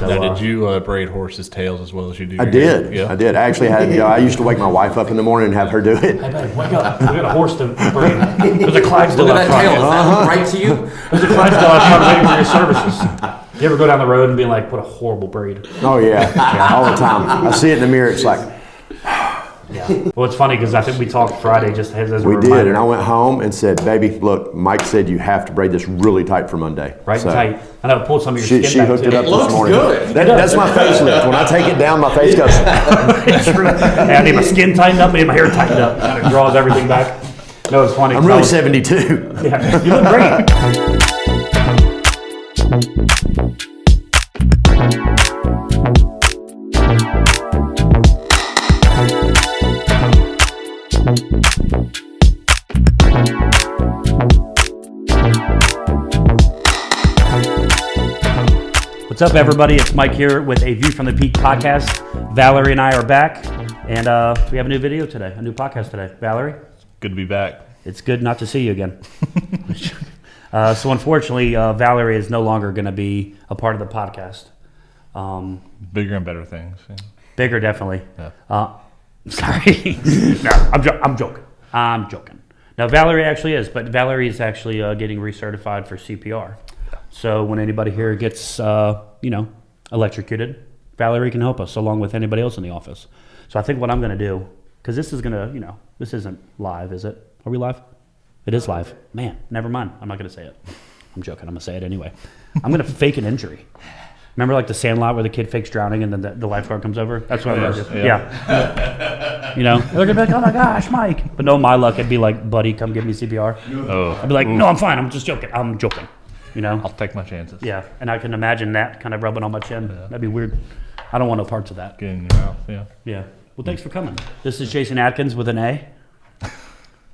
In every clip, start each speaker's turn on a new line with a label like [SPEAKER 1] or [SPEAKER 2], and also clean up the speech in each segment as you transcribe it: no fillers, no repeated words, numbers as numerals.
[SPEAKER 1] So,
[SPEAKER 2] now, did you braid horses' tails as well as you do?
[SPEAKER 3] I did. Yeah. I did. I actually had. I used to wake my wife up in the morning and have her do it.
[SPEAKER 1] Hey, babe, wake up. We got a horse to braid. There's a Clydesdale
[SPEAKER 4] Look
[SPEAKER 1] out
[SPEAKER 4] at that tail.
[SPEAKER 1] front.
[SPEAKER 4] Is that right to you?
[SPEAKER 1] There's a Clydesdale out front waiting for your services. You ever go down the road and be like, what a horrible braid?
[SPEAKER 3] Oh, yeah. All the time. I see it in the mirror. It's like...
[SPEAKER 1] Yeah. Well, it's funny because I think we talked Friday just as a
[SPEAKER 3] We
[SPEAKER 1] reminder.
[SPEAKER 3] did, and I went home and said, baby, look, Mike said you have to braid this really tight for Monday.
[SPEAKER 1] Right and tight. And I pulled some of your skin
[SPEAKER 3] She
[SPEAKER 1] back
[SPEAKER 3] hooked
[SPEAKER 1] too.
[SPEAKER 3] it up
[SPEAKER 4] looks
[SPEAKER 3] this morning.
[SPEAKER 4] good.
[SPEAKER 3] That's my facelift. When I take it down, my face goes...
[SPEAKER 1] It's true. Hey, I need my skin tightened up, I need my hair tightened up. Kind of draws everything back. No, it's funny.
[SPEAKER 3] I'm really 72.
[SPEAKER 1] Yeah, you look great. What's up, everybody? It's Mike here with a View from the Peak podcast. Valerie and I are back, and we have a new video today, a new podcast today. Valerie?
[SPEAKER 2] Good to be back.
[SPEAKER 1] It's good not to see you again. So unfortunately, Valerie is no longer going to be a part of the podcast.
[SPEAKER 2] Bigger and better things. Yeah.
[SPEAKER 1] Bigger, definitely.
[SPEAKER 2] Yeah.
[SPEAKER 1] Sorry. No, I'm joking. I'm joking. Now, Valerie actually is, but Valerie is actually getting recertified for CPR. So when anybody here gets, electrocuted, Valerie can help us along with anybody else in the office. So I think what I'm going to do, because this is going to, this isn't live, is it? Are we live? It is live. Man, never mind. I'm not going to say it. I'm joking. I'm going to say it anyway. I'm going to fake an injury. Remember like the Sandlot where the kid fakes drowning and then the lifeguard comes over? That's what I'm going to do. Yeah. They're going to be like, oh my gosh, Mike. But no, my luck, it'd be like, buddy, come give me CPR.
[SPEAKER 2] Oh.
[SPEAKER 1] I'd be like, no, I'm fine. I'm just joking. I'm joking.
[SPEAKER 2] I'll take my chances.
[SPEAKER 1] Yeah, and I can imagine that kind of rubbing on my chin. Yeah. That'd be weird. I don't want no parts of that.
[SPEAKER 2] Get in your mouth, yeah.
[SPEAKER 1] Yeah. Well, thanks for coming. This is Jason Atkins with an A.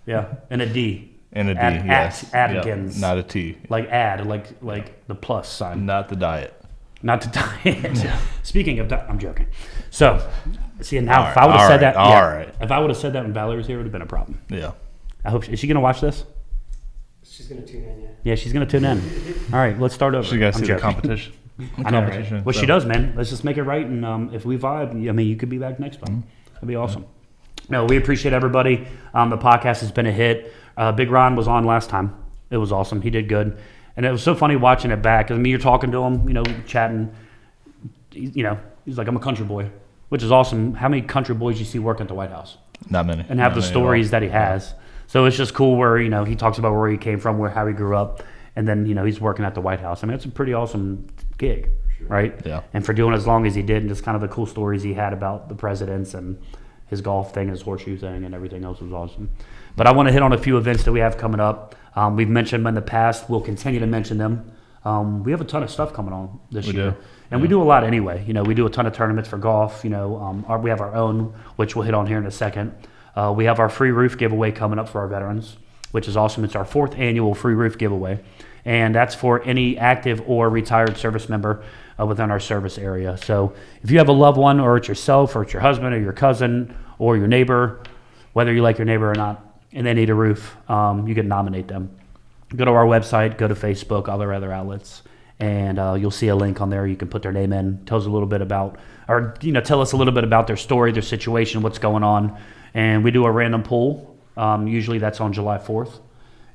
[SPEAKER 1] Yeah, and a D.
[SPEAKER 2] And a D, yes.
[SPEAKER 1] Atkins.
[SPEAKER 2] Yep. Not a T.
[SPEAKER 1] Like like the plus sign.
[SPEAKER 2] Not the diet.
[SPEAKER 1] Not the diet. Yeah. Speaking of diet, I'm joking. So, see, now
[SPEAKER 2] All
[SPEAKER 1] if I would have said that,
[SPEAKER 2] all right.
[SPEAKER 1] If I would have said that when Valerie was here, it would have been a problem.
[SPEAKER 2] Yeah.
[SPEAKER 1] I hope is she going to watch this?
[SPEAKER 5] She's going to tune in, yeah.
[SPEAKER 1] Yeah, she's going to tune in. All right, let's start over.
[SPEAKER 2] She got to see
[SPEAKER 1] joking.
[SPEAKER 2] the competition.
[SPEAKER 1] I know, right? Well, she does, man. Let's just make it right, and if we vibe, I mean, you could be back next time. That'd be awesome. No, we appreciate everybody. The podcast has been a hit. Big Ron was on last time. It was awesome. He did good, and it was so funny watching it back. I mean, you're talking to him, chatting. He's like, I'm a country boy, which is awesome. How many country boys you see work at the White House?
[SPEAKER 2] Not many.
[SPEAKER 1] And have the stories that he has. So it's just cool where, he talks about where he came from, how he grew up, and then, he's working at the White House. I mean, it's a pretty awesome gig, right?
[SPEAKER 2] Yeah.
[SPEAKER 1] And for doing as long as he did, and just kind of the cool stories he had about the presidents and his golf thing, his horseshoe thing, and everything else was awesome. But I want to hit on a few events that we have coming up. We've mentioned them in the past. We'll continue to mention them. We have a ton of stuff coming on this year. And we do a lot anyway. We do a ton of tournaments for golf. We have our own, which we'll hit on here in a second. We have our free roof giveaway coming up for our veterans, which is awesome. It's our 4th annual free roof giveaway, and that's for any active or retired service member within our service area. So if you have a loved one, or it's yourself, or it's your husband, or your cousin, or your neighbor, whether you like your neighbor or not, and they need a roof, you can nominate them. Go to our website, go to Facebook, all their other outlets, and you'll see a link on there. You can put their name in, tells a little bit about, or tell us a little bit about their story, their situation, what's going on. And we do a random poll. Usually that's on July 4th.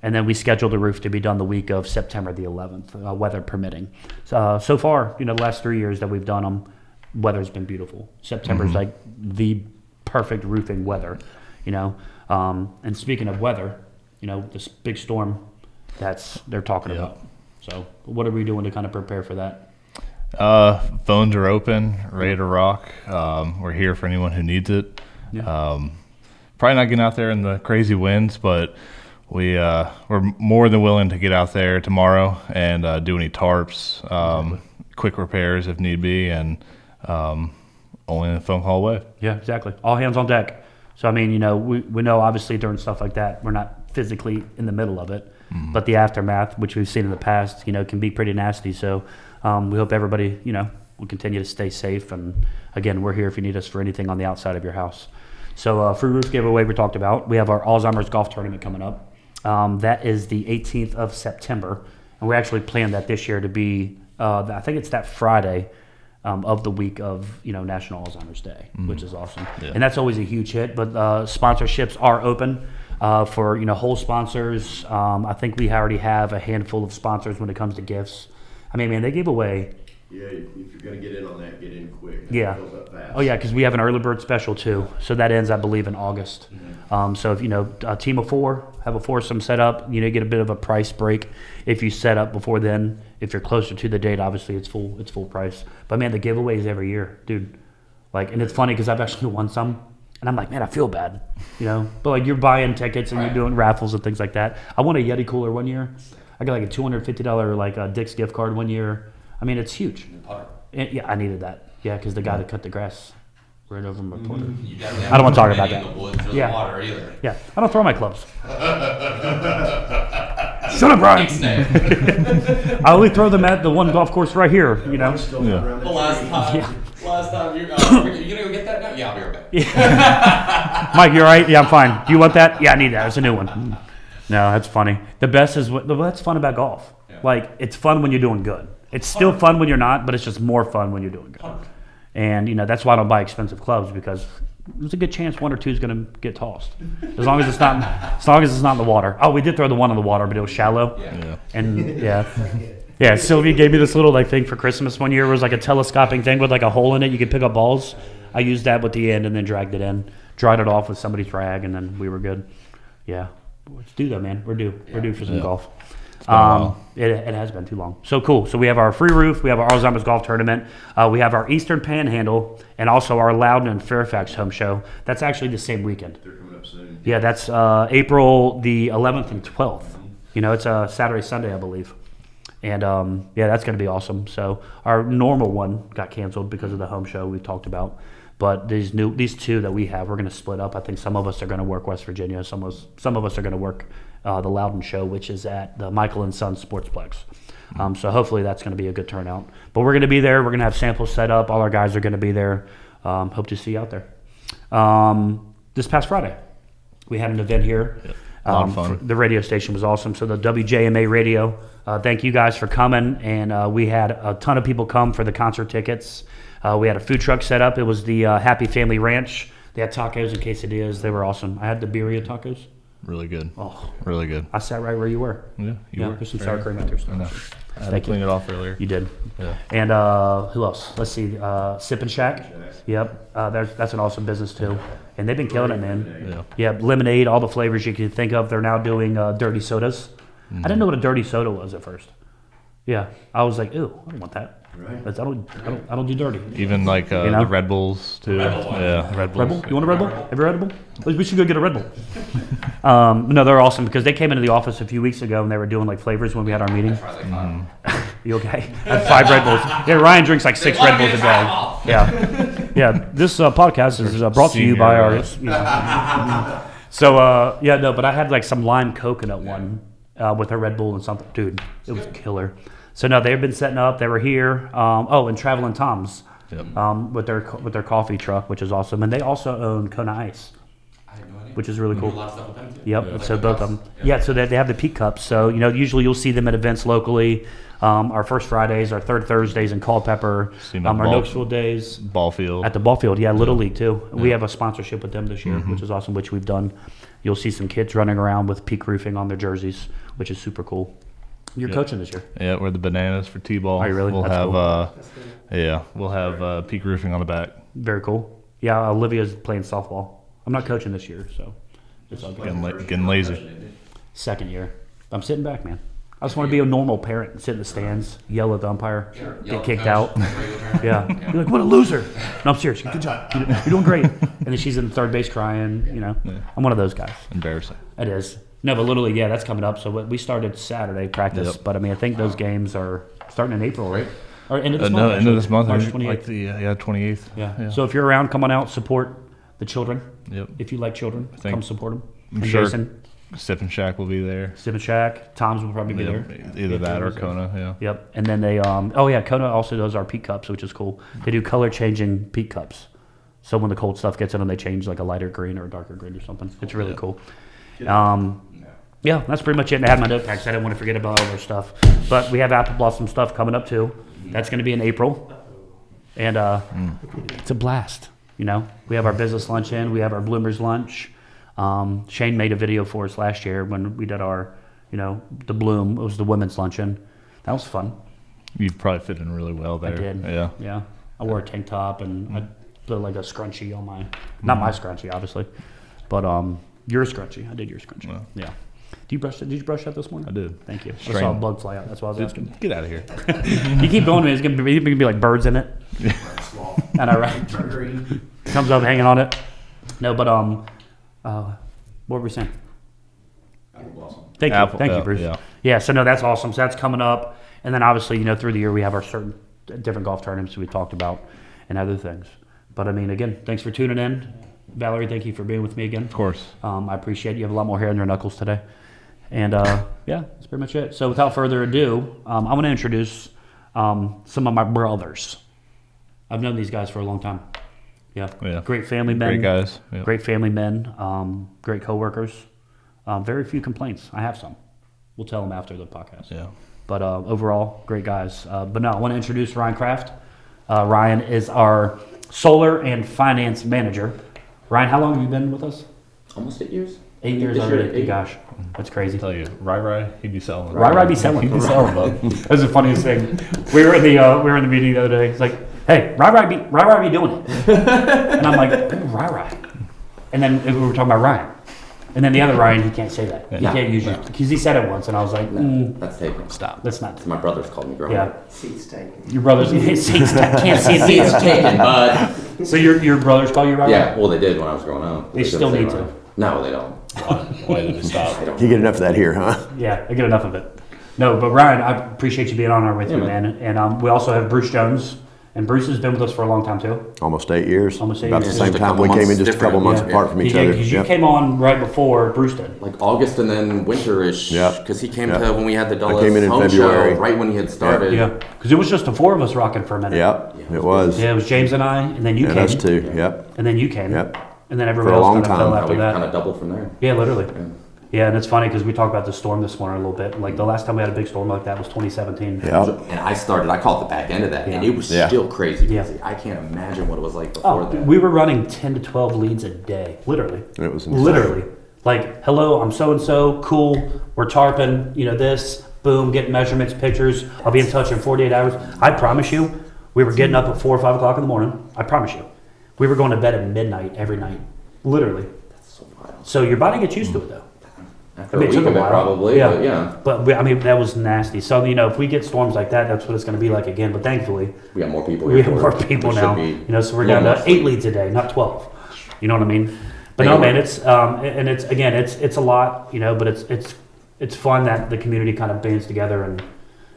[SPEAKER 1] And then we schedule the roof to be done the week of September the 11th, weather permitting. So far, the last 3 years that we've done them, weather's been beautiful. September's like the perfect roofing weather, And speaking of weather, this big storm they're talking about. So what are we doing to kind of prepare for that?
[SPEAKER 2] Phones are open, ready to rock. We're here for anyone who needs it. Yeah. Probably not getting out there in the crazy winds, but we're more than willing to get out there tomorrow and do any tarps, quick repairs if need be, and only a phone call away.
[SPEAKER 1] Yeah, exactly. All hands on deck. So, I mean, we know obviously during stuff like that, we're not physically in the middle of it, but the aftermath, which we've seen in the past, can be pretty nasty. So we hope everybody, will continue to stay safe. And again, we're here if you need us for anything on the outside of your house. So free roof giveaway we talked about. We have our Alzheimer's golf tournament coming up. That is the 18th of September. And we actually planned that this year to be, I think it's that Friday of the week of National Alzheimer's Day, which is awesome,
[SPEAKER 2] Yeah.
[SPEAKER 1] and that's always a huge hit. But sponsorships are open for whole sponsors. I think we already have a handful of sponsors when it comes to gifts. I mean, man, they gave away.
[SPEAKER 3] Yeah, if you're going to get in on that, get in quick.
[SPEAKER 1] Yeah.
[SPEAKER 3] It fills up fast.
[SPEAKER 1] Oh yeah, because we have an early bird special too. So that ends, I believe, in August. So if a team of 4 have a foursome set up, you get a bit of a price break if you set up before then. If you're closer to the date, obviously it's full price. But man, the giveaways every year, dude. And it's funny because I've actually won some, and I'm like, man, I feel bad, But you're buying tickets and you're doing raffles and things like that. I won a Yeti cooler one year. I got like a $250 Dick's gift card one year. I mean, it's huge. And, yeah, I needed that. Yeah, because the guy that cut the grass right over my porter. I don't want to talk about that. Yeah.
[SPEAKER 4] Water either.
[SPEAKER 1] Yeah, I don't throw my clubs. Shut up, Brian. I only throw them at the one golf course right here.
[SPEAKER 4] The last time you gonna go get that now? Yeah, I'll be right back.
[SPEAKER 1] Mike, you all right? Yeah, I'm fine. Do you want that? Yeah, I need that. It's a new one. No, that's funny. The best is that's fun about golf.
[SPEAKER 4] Yeah.
[SPEAKER 1] It's fun when you're doing good. It's still fun when you're not, but it's just more fun when you're doing good.
[SPEAKER 4] 100%.
[SPEAKER 1] And that's why I don't buy expensive clubs, because there's a good chance one or two is going to get tossed, as long as it's not in the water. Oh, we did throw the one in the water, but it was shallow.
[SPEAKER 4] Yeah.
[SPEAKER 1] And yeah. Sylvia gave me this little thing for Christmas one year. It was like a telescoping thing with a hole in it. You could pick up balls. I used that with the end and then dragged it in, dried it off with somebody's rag, and then we were good. Yeah, let's do that, man. We're due. We're due for some golf. It has been too long. So cool. So we have our free roof. We have our Alzheimer's golf tournament. We have our Eastern Panhandle and also our Loudon and Fairfax home show. That's actually the same weekend.
[SPEAKER 3] They're coming up soon.
[SPEAKER 1] Yeah, that's April the 11th and 12th. It's a Saturday, Sunday, I believe. And that's going to be awesome. So our normal one got canceled because of the home show we've talked about. But these two that we have, we're going to split up. I think some of us are going to work West Virginia. Some of us are going to work the Loudon show, which is at the Michael and Son Sportsplex. So hopefully that's going to be a good turnout. But we're going to be there. We're going to have samples set up. All our guys are going to be there. Hope to see you out there. This past Friday, we had an event here.
[SPEAKER 2] Yep. A lot of fun.
[SPEAKER 1] The radio station was awesome. So the WJMA radio, thank you guys for coming. And we had a ton of people come for the concert tickets. We had a food truck set up. It was the Happy Family Ranch. They had tacos and quesadillas. They were awesome. I had the birria tacos.
[SPEAKER 2] Really good.
[SPEAKER 1] Oh,
[SPEAKER 2] really good.
[SPEAKER 1] I sat right where you were.
[SPEAKER 2] Yeah, you were.
[SPEAKER 1] There's some sour cream out there.
[SPEAKER 2] I know. I had
[SPEAKER 1] Thank
[SPEAKER 2] to clean it off earlier.
[SPEAKER 1] You did.
[SPEAKER 2] Yeah.
[SPEAKER 1] And who else? Let's see. Sip and Shack. Yep. That's an awesome business too. And they've been killing it, man.
[SPEAKER 2] Yeah.
[SPEAKER 1] Yeah. Lemonade, all the flavors you can think of. They're now doing dirty sodas. I didn't know what a dirty soda was at first. Yeah. I was like, ew, I don't want that.
[SPEAKER 3] Right.
[SPEAKER 1] I don't do dirty.
[SPEAKER 2] Even like the Red Bulls too.
[SPEAKER 4] Red Bull.
[SPEAKER 2] Yeah, Red Bulls.
[SPEAKER 1] Red Bull? You want a Red Bull? Have you had a Red Bull? We should go get a Red Bull. No, they're awesome because they came into the office a few weeks ago and they were doing flavors when we had our meeting. You okay? I had 5 Red Bulls. Yeah, Ryan drinks 6 Red Bulls a day. Yeah. Yeah. This podcast is brought to you by our. So but I had some lime coconut one with a Red Bull and something. Dude, it was killer. So no, they've been setting up. They were here. And Traveling Tom's with their coffee truck, which is awesome. And they also own Kona Ice,
[SPEAKER 4] I had no idea.
[SPEAKER 1] which is really
[SPEAKER 4] We
[SPEAKER 1] cool.
[SPEAKER 4] do a lot of stuff with them too.
[SPEAKER 1] Yep.
[SPEAKER 4] Like
[SPEAKER 1] So
[SPEAKER 4] the
[SPEAKER 1] both
[SPEAKER 4] cups.
[SPEAKER 1] of them. Yeah. So they have the peak cups. So usually you'll see them at events locally. Our first Fridays, our third Thursdays in Culpeper,
[SPEAKER 2] See 'em at
[SPEAKER 1] our
[SPEAKER 2] the ball-
[SPEAKER 1] Nokesville days
[SPEAKER 2] Ball field.
[SPEAKER 1] at the ball field. Yeah, Little League too. We have a sponsorship with them this year, which is awesome. Which we've done. You'll see some kids running around with Peak Roofing on their jerseys, which is super cool. You're coaching this year.
[SPEAKER 2] Yeah, we're the bananas for T-ball.
[SPEAKER 1] Are you really?
[SPEAKER 2] We'll
[SPEAKER 1] That's
[SPEAKER 2] have
[SPEAKER 1] cool.
[SPEAKER 2] we'll have Peak Roofing on the back.
[SPEAKER 1] Very cool. Yeah, Olivia's playing softball. I'm not coaching this year, so it's all good.
[SPEAKER 2] Getting lazy.
[SPEAKER 1] Second year. I'm sitting back, man. I just want to be a normal parent and sit in the stands, yell at the umpire,
[SPEAKER 4] Sure. Yell
[SPEAKER 1] get
[SPEAKER 4] at
[SPEAKER 1] kicked
[SPEAKER 4] the
[SPEAKER 1] out.
[SPEAKER 4] coach, regular parent.
[SPEAKER 1] Yeah. You're like, what a loser. No, I'm serious. Good job. You're doing great. And then she's in third base crying, I'm one of those guys.
[SPEAKER 2] Embarrassing.
[SPEAKER 1] It is. No, but literally, yeah, that's coming up. So we started Saturday practice,
[SPEAKER 2] Yep.
[SPEAKER 1] but I think those games are starting in April, right? Or end of this month?
[SPEAKER 2] No, end of
[SPEAKER 1] actually.
[SPEAKER 2] this month.
[SPEAKER 1] March
[SPEAKER 2] I think,
[SPEAKER 1] 28th.
[SPEAKER 2] like the 28th.
[SPEAKER 1] Yeah. So if you're around, come on out, support the children.
[SPEAKER 2] Yep.
[SPEAKER 1] If you like children,
[SPEAKER 2] think-
[SPEAKER 1] come support them.
[SPEAKER 2] I'm
[SPEAKER 1] And
[SPEAKER 2] sure
[SPEAKER 1] Jason,
[SPEAKER 2] Sip and Shack will be there.
[SPEAKER 1] Sip and Shack, Tom's will probably be there.
[SPEAKER 2] Either that or
[SPEAKER 1] Tom's there.
[SPEAKER 2] Kona. Yeah.
[SPEAKER 1] Yep. And then they, Kona also does our peak cups, which is cool. They do color changing peak cups. So when the cold stuff gets in them, they change like a lighter green or a darker green or something. It's really cool. Yeah, that's pretty much it. And I had my notepad because I didn't want to forget about all our stuff. But we have Apple Blossom stuff coming up too. That's going to be in April. And it's a blast. You know, we have our business lunch in, we have our bloomers lunch. Shane made a video for us last year when we did our, you know, the Bloom. It was the women's luncheon. That was fun.
[SPEAKER 2] You probably fit in really well there.
[SPEAKER 1] I did.
[SPEAKER 2] Yeah.
[SPEAKER 1] Yeah. I wore a tank top and I put like a scrunchie on my, not my scrunchie, obviously, but your scrunchie. I did your scrunchie.
[SPEAKER 2] Well.
[SPEAKER 1] Yeah. Did you brush that this morning?
[SPEAKER 2] I did.
[SPEAKER 1] Thank you. I
[SPEAKER 2] Strain.
[SPEAKER 1] saw a bug fly out. That's why I was asking.
[SPEAKER 2] Get out of here.
[SPEAKER 1] You keep going, man. It's gonna be like birds in it. I know, right? Comes up hanging on it. No, but what were we saying? Thank you, thank you, Bruce. Yeah. So no, that's awesome. So that's coming up, and then obviously, you know, through the year we have our certain different golf tournaments we talked about and other things. But I mean, again, thanks for tuning in, Valerie. Thank you for being with me again.
[SPEAKER 2] Of course.
[SPEAKER 1] I appreciate it. You have a lot more hair on your knuckles today. And yeah, that's pretty much it. So without further ado, I'm going to introduce some of my brothers. I've known these guys for a long time. Yeah. Great family men.
[SPEAKER 2] Great guys. Yep.
[SPEAKER 1] Great family men. Great coworkers. Very few complaints. I have some. We'll tell them after the podcast.
[SPEAKER 2] Yeah.
[SPEAKER 1] But overall, great guys. But no, I want to introduce Ryan Kraft. Ryan is our solar and finance manager. Ryan, how long have you been with us?
[SPEAKER 6] Almost 8 years.
[SPEAKER 1] 8 years
[SPEAKER 6] This year,
[SPEAKER 1] already.
[SPEAKER 6] 8.
[SPEAKER 1] Gosh, that's crazy.
[SPEAKER 2] I tell you, Rai, he'd be selling.
[SPEAKER 1] Rai be selling.
[SPEAKER 2] He'd be selling, bud.
[SPEAKER 1] That was the funniest thing. We were in the meeting the other day. It's like, hey, Rai be doing it, and I'm like, Rai. And then we were talking about Ryan, and then the other Ryan, he can't say that. He can't use it because he said it once, and I was like,
[SPEAKER 6] That's taken.
[SPEAKER 2] Stop.
[SPEAKER 1] that's not.
[SPEAKER 6] My brothers called me growing
[SPEAKER 1] Yeah,
[SPEAKER 6] up.
[SPEAKER 5] Seats taken.
[SPEAKER 1] your brothers can't see it.
[SPEAKER 6] Seats taken, bud.
[SPEAKER 1] So your brothers call you Rai?
[SPEAKER 6] Yeah, well, they did when I was growing up.
[SPEAKER 1] They
[SPEAKER 6] couldn't
[SPEAKER 1] still
[SPEAKER 6] say
[SPEAKER 1] need
[SPEAKER 6] Ryan.
[SPEAKER 1] to.
[SPEAKER 6] No, they don't.
[SPEAKER 2] Why did they stop?
[SPEAKER 6] They don't.
[SPEAKER 3] You get enough of that here, huh?
[SPEAKER 1] Yeah, I get enough of it. No, but Ryan, I appreciate you being on our with you,
[SPEAKER 6] man.
[SPEAKER 1] man. And we also have Bruce Jones, and Bruce has been with us for a long time too.
[SPEAKER 3] Almost 8 years.
[SPEAKER 1] Almost 8
[SPEAKER 3] About
[SPEAKER 1] years.
[SPEAKER 3] the same
[SPEAKER 6] Just a
[SPEAKER 3] time
[SPEAKER 6] couple
[SPEAKER 3] we came in,
[SPEAKER 6] months
[SPEAKER 3] just a couple
[SPEAKER 6] different.
[SPEAKER 3] months
[SPEAKER 6] Yeah.
[SPEAKER 3] apart from each other.
[SPEAKER 1] Because you
[SPEAKER 3] Yep.
[SPEAKER 1] came on right before Bruce did.
[SPEAKER 6] Like August and then winter-ish.
[SPEAKER 3] Yeah.
[SPEAKER 6] Because he came
[SPEAKER 3] Yeah.
[SPEAKER 6] to when we had the Dulles
[SPEAKER 3] came in
[SPEAKER 6] home
[SPEAKER 3] February.
[SPEAKER 6] show, right when he had started.
[SPEAKER 1] Yeah, because it was just the four of us rocking for a minute.
[SPEAKER 3] Yep, it was.
[SPEAKER 1] Yeah, it was James and I, and then you
[SPEAKER 3] And
[SPEAKER 1] came.
[SPEAKER 3] us too. Yep.
[SPEAKER 1] And then you came.
[SPEAKER 3] Yep.
[SPEAKER 1] And then everybody
[SPEAKER 3] For a
[SPEAKER 1] else
[SPEAKER 3] long
[SPEAKER 1] kind of fell
[SPEAKER 3] time.
[SPEAKER 1] after
[SPEAKER 6] We
[SPEAKER 1] that.
[SPEAKER 6] kind of doubled from there.
[SPEAKER 1] Yeah, literally. Yeah, and it's funny because we talked about the storm this morning a little bit. Like the last time we had a big storm like that was 2017.
[SPEAKER 3] Yep.
[SPEAKER 6] And I caught the back end of that, and
[SPEAKER 1] Yeah.
[SPEAKER 6] it was
[SPEAKER 3] Yeah.
[SPEAKER 6] still crazy.
[SPEAKER 1] Yeah.
[SPEAKER 6] I can't imagine what it was like before
[SPEAKER 1] Oh,
[SPEAKER 6] that.
[SPEAKER 1] we were running 10 to 12 leads a day, literally.
[SPEAKER 3] It was insane.
[SPEAKER 1] Literally. Like, hello, I'm so-and-so, cool, we're tarping, you know, this, boom, get measurements, pictures, I'll be in touch in 48 hours. I promise you, we were getting up at 4 or 5 o'clock in the morning. I promise you. We were going to bed at midnight every night, literally.
[SPEAKER 6] So wild.
[SPEAKER 1] So your body gets used to it, though.
[SPEAKER 6] After
[SPEAKER 1] I mean,
[SPEAKER 6] a
[SPEAKER 1] it
[SPEAKER 6] week
[SPEAKER 1] took
[SPEAKER 6] of
[SPEAKER 1] a
[SPEAKER 6] it,
[SPEAKER 1] while.
[SPEAKER 6] probably,
[SPEAKER 1] Yeah.
[SPEAKER 6] but yeah.
[SPEAKER 1] But, I mean, that was nasty. So, you know, if we get storms like that, that's what it's going to be like again. But thankfully,
[SPEAKER 6] We got more people
[SPEAKER 1] we
[SPEAKER 6] here.
[SPEAKER 1] have
[SPEAKER 6] for
[SPEAKER 1] more
[SPEAKER 6] it.
[SPEAKER 1] people
[SPEAKER 6] We should
[SPEAKER 1] now.
[SPEAKER 6] be
[SPEAKER 1] You know, so we're
[SPEAKER 6] a
[SPEAKER 1] down
[SPEAKER 6] little
[SPEAKER 1] to
[SPEAKER 6] more
[SPEAKER 1] 8 leads a day, not 12. You know what I mean? But
[SPEAKER 6] Thank
[SPEAKER 1] no,
[SPEAKER 6] you.
[SPEAKER 1] man, it's and it's again, it's a lot, you know, but it's fun that the community kind of bands together and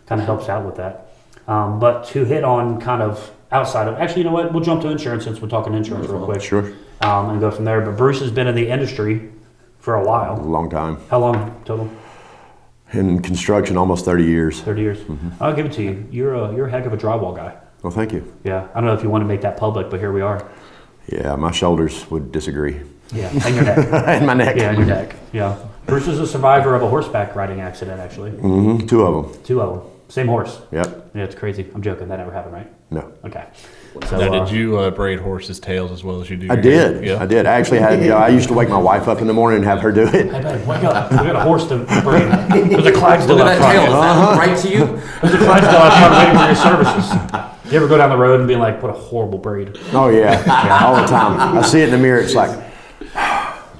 [SPEAKER 1] kind of helps out with that. But to hit on kind of outside of, actually, you know what? We'll jump to insurance since we're talking insurance real quick.
[SPEAKER 3] Sure.
[SPEAKER 1] And go from there. But Bruce has been in the industry for a
[SPEAKER 3] A
[SPEAKER 1] while.
[SPEAKER 3] long time.
[SPEAKER 1] How long total?
[SPEAKER 3] In construction, almost 30 years.
[SPEAKER 1] 30 years. I'll give it to you. You're a heck of a drywall guy.
[SPEAKER 3] Well, thank you.
[SPEAKER 1] Yeah. I don't know if you want to make that public, but here we are.
[SPEAKER 3] Yeah, my shoulders would disagree.
[SPEAKER 1] Yeah. And your neck.
[SPEAKER 3] And my neck.
[SPEAKER 1] Yeah, and your neck. Yeah. Bruce is a survivor of a horseback riding accident, actually.
[SPEAKER 3] Mm-hmm. 2 of them.
[SPEAKER 1] 2 of them. Same horse.
[SPEAKER 3] Yep.
[SPEAKER 1] Yeah, it's crazy. I'm joking. That never happened, right?
[SPEAKER 3] No.
[SPEAKER 1] Okay. So,
[SPEAKER 2] Now, did you braid horses' tails as well as you do?
[SPEAKER 3] I
[SPEAKER 2] your
[SPEAKER 3] did.
[SPEAKER 2] hair? Yeah.
[SPEAKER 3] I did. I actually had, I used to wake my wife up in the morning and have her do it.
[SPEAKER 1] hey, babe, wake up. We got a horse to bring. There's a Clydesdale
[SPEAKER 6] Look
[SPEAKER 1] out
[SPEAKER 6] at that tail. Does
[SPEAKER 1] front.
[SPEAKER 6] that look right to you?
[SPEAKER 1] There's a Clydesdale out front waiting for your services. You ever go down the road and be like, what a horrible braid?
[SPEAKER 3] Oh, yeah. All the time. I see it in the mirror. It's like,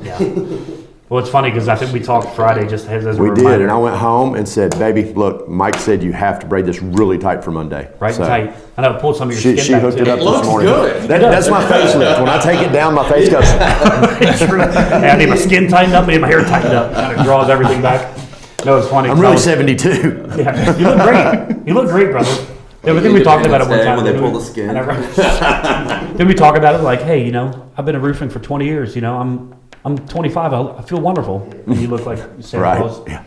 [SPEAKER 1] Yeah. Well, it's funny because I think we talked Friday just as a
[SPEAKER 3] we
[SPEAKER 1] reminder.
[SPEAKER 3] did. And I went home and said, baby, look, Mike said you have to braid this really tight for Monday.
[SPEAKER 1] Right
[SPEAKER 3] So
[SPEAKER 1] and tight. I know, pulled some of your
[SPEAKER 3] She
[SPEAKER 1] skin back
[SPEAKER 3] hooked
[SPEAKER 1] too.
[SPEAKER 3] it up
[SPEAKER 6] looks
[SPEAKER 3] this morning.
[SPEAKER 6] good.
[SPEAKER 3] That's my facelift. When I take it down, my face goes.
[SPEAKER 1] It's true. Hey, I need my skin tightened up. I need my hair tightened up. Kind of draws everything back. No, it's funny.
[SPEAKER 3] I'm really 72.
[SPEAKER 1] Yeah, you look great. You look great, brother. Yeah, I think we talked about it one time.
[SPEAKER 6] When they
[SPEAKER 1] didn't
[SPEAKER 6] pull
[SPEAKER 1] we?
[SPEAKER 6] the skin.
[SPEAKER 1] I know. Then we talk about it like, hey, you know, I've been in roofing for 20 years. You know, I'm 25. I feel wonderful. And you look like Santa
[SPEAKER 3] Right.
[SPEAKER 1] Claus.
[SPEAKER 3] Yeah.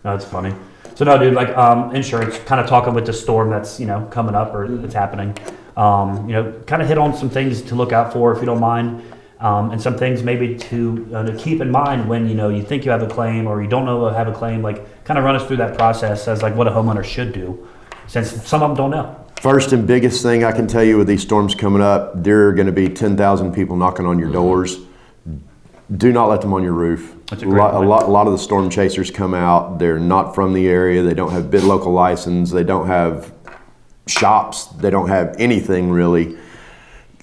[SPEAKER 1] No, it's funny. So no, dude, like insurance. Kind of talking with the storm that's coming up or that's happening. Kind of hit on some things to look out for if you don't mind, and some things maybe to keep in mind when you think you have a claim or you don't know have a claim. Like kind of run us through that process as like what a homeowner should do, since some of them don't know.
[SPEAKER 3] First and biggest thing I can tell you with these storms coming up, there are going to be 10,000 people knocking on your doors. Do not let them on your roof.
[SPEAKER 1] That's a
[SPEAKER 3] a
[SPEAKER 1] great
[SPEAKER 3] lot, a
[SPEAKER 1] point.
[SPEAKER 3] lot, a lot of the storm chasers come out. They're not from the area. They don't have bid local license. They don't have shops. They don't have anything really.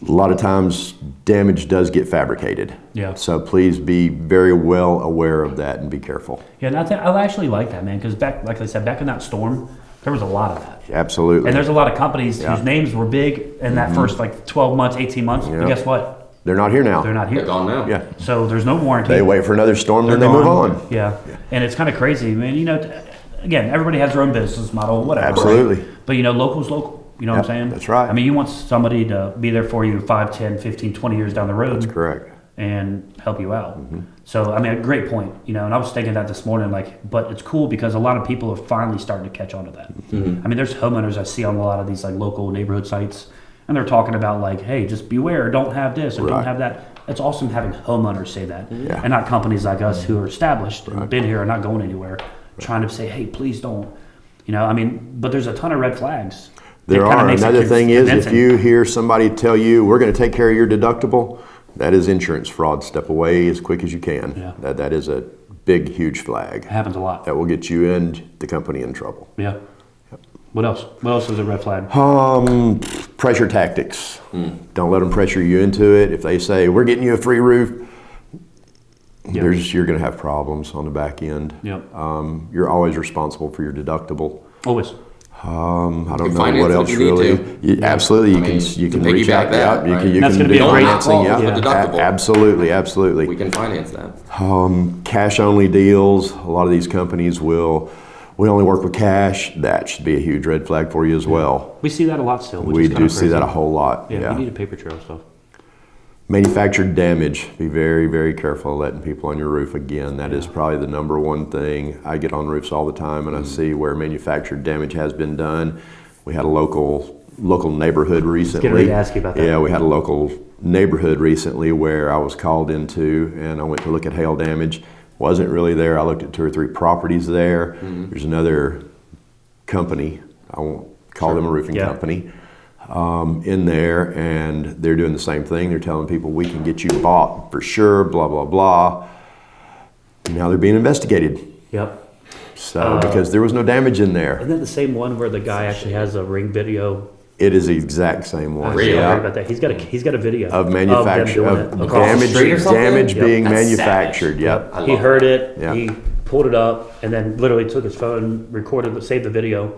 [SPEAKER 3] A lot of times damage does get fabricated.
[SPEAKER 1] Yeah.
[SPEAKER 3] So please be very well aware of that and be careful.
[SPEAKER 1] Yeah, and I actually like that, man, because back, like I said, back in that storm, there was a lot of that.
[SPEAKER 3] Absolutely.
[SPEAKER 1] And there's a lot of companies
[SPEAKER 3] Yeah.
[SPEAKER 1] whose names were big in that first like 12 months, 18 months.
[SPEAKER 3] Yeah.
[SPEAKER 1] But guess what?
[SPEAKER 3] They're not here now.
[SPEAKER 1] They're not
[SPEAKER 4] They're
[SPEAKER 1] here.
[SPEAKER 4] gone now.
[SPEAKER 3] Yeah.
[SPEAKER 1] So there's no warranty.
[SPEAKER 3] They wait for another storm, then they
[SPEAKER 1] They're
[SPEAKER 3] move
[SPEAKER 1] gone.
[SPEAKER 3] on.
[SPEAKER 1] Yeah. And it's kind of crazy, man. You know, again, everybody has their own business model, whatever.
[SPEAKER 3] Absolutely.
[SPEAKER 1] Right? But, you know, local's local. You know what I'm
[SPEAKER 3] Yep,
[SPEAKER 1] saying?
[SPEAKER 3] that's right.
[SPEAKER 1] I mean, you want somebody to be there for you 5, 10, 15, 20 years down the road.
[SPEAKER 3] That's correct.
[SPEAKER 1] And help you out. So, I mean, a great point, you know, and I was thinking that this morning, like, but it's cool because a lot of people are finally starting to catch on to that. I mean, there's homeowners I see on a lot of these, like, local neighborhood sites, and they're talking about, like, hey, just beware, don't have this, or don't
[SPEAKER 3] Right.
[SPEAKER 1] have that. It's awesome having homeowners say that,
[SPEAKER 3] Yeah.
[SPEAKER 1] and not companies like us who are established and been here and not going anywhere, trying to say, hey, please don't. You know, I mean, but there's a ton of red flags.
[SPEAKER 3] There
[SPEAKER 1] It kinda
[SPEAKER 3] are.
[SPEAKER 1] makes it
[SPEAKER 3] Another thing is, if
[SPEAKER 1] convincing.
[SPEAKER 3] you hear somebody tell you, we're going to take care of your deductible, that is insurance fraud. Step away as quick as you can.
[SPEAKER 1] Yeah.
[SPEAKER 3] That is a big, huge flag.
[SPEAKER 1] It happens a lot.
[SPEAKER 3] That will get you and the company in trouble.
[SPEAKER 1] Yeah. What else? What else is a red flag?
[SPEAKER 3] Pressure tactics. Don't let them pressure you into it. If they say, we're getting you a free roof, you're going to have problems on the back end.
[SPEAKER 1] Yep.
[SPEAKER 3] You're always responsible for your deductible.
[SPEAKER 1] Always.
[SPEAKER 3] I don't
[SPEAKER 4] can
[SPEAKER 3] know
[SPEAKER 4] finance
[SPEAKER 3] what
[SPEAKER 4] it
[SPEAKER 3] else
[SPEAKER 4] if you need
[SPEAKER 3] really.
[SPEAKER 4] to.
[SPEAKER 3] Absolutely, you
[SPEAKER 4] I mean,
[SPEAKER 3] can you can
[SPEAKER 4] to
[SPEAKER 3] reach
[SPEAKER 4] piggyback
[SPEAKER 3] out.
[SPEAKER 4] that,
[SPEAKER 3] Yeah,
[SPEAKER 4] right?
[SPEAKER 3] you
[SPEAKER 1] That's
[SPEAKER 3] can
[SPEAKER 1] gonna
[SPEAKER 3] do
[SPEAKER 1] be a great-
[SPEAKER 3] financing.
[SPEAKER 4] Not
[SPEAKER 3] Yeah,
[SPEAKER 4] fault with deductible.
[SPEAKER 3] absolutely, absolutely.
[SPEAKER 4] We can finance that.
[SPEAKER 3] Cash only deals. A lot of these companies will. We only work with cash. That should be a huge red flag for you as well.
[SPEAKER 1] We see that a lot still. Which
[SPEAKER 3] We
[SPEAKER 1] is
[SPEAKER 3] do
[SPEAKER 1] kinda
[SPEAKER 3] see that a
[SPEAKER 1] crazy.
[SPEAKER 3] whole lot.
[SPEAKER 1] Yeah,
[SPEAKER 3] Yeah.
[SPEAKER 1] you need a paper trail stuff.
[SPEAKER 3] Manufactured damage. Be very, very careful of letting people on your roof. Again, that is probably the number one thing. I get on roofs all the time and I see where manufactured damage has been done. We had a local neighborhood recently.
[SPEAKER 1] getting ready to ask you about that.
[SPEAKER 3] Yeah, we had a local neighborhood recently where I was called into and I went to look at hail damage. Wasn't really there. I looked at 2 or 3 properties there. There's another company, I won't call them a roofing
[SPEAKER 1] Yeah.
[SPEAKER 3] company, in there, and they're doing the same thing. They're telling people, we can get you bought for sure, blah, blah, blah. Now they're being investigated.
[SPEAKER 1] Yep.
[SPEAKER 3] So, because there was no damage in there.
[SPEAKER 1] Isn't that the same one where the guy actually has a ring video?
[SPEAKER 3] It is the exact same one.
[SPEAKER 4] Really?
[SPEAKER 1] I heard
[SPEAKER 3] Yeah.
[SPEAKER 1] about that. He's got a video
[SPEAKER 3] Of
[SPEAKER 1] them
[SPEAKER 3] manufacture,
[SPEAKER 1] doing
[SPEAKER 3] of
[SPEAKER 1] it across the
[SPEAKER 3] damage,
[SPEAKER 1] street or something?
[SPEAKER 3] damage
[SPEAKER 1] Yep.
[SPEAKER 3] being
[SPEAKER 4] That's
[SPEAKER 3] manufactured.
[SPEAKER 4] savage.
[SPEAKER 3] Yep.
[SPEAKER 4] I
[SPEAKER 1] He
[SPEAKER 4] love
[SPEAKER 1] heard it.
[SPEAKER 3] Yeah.
[SPEAKER 1] He pulled it up and then literally took his phone, recorded, saved the video,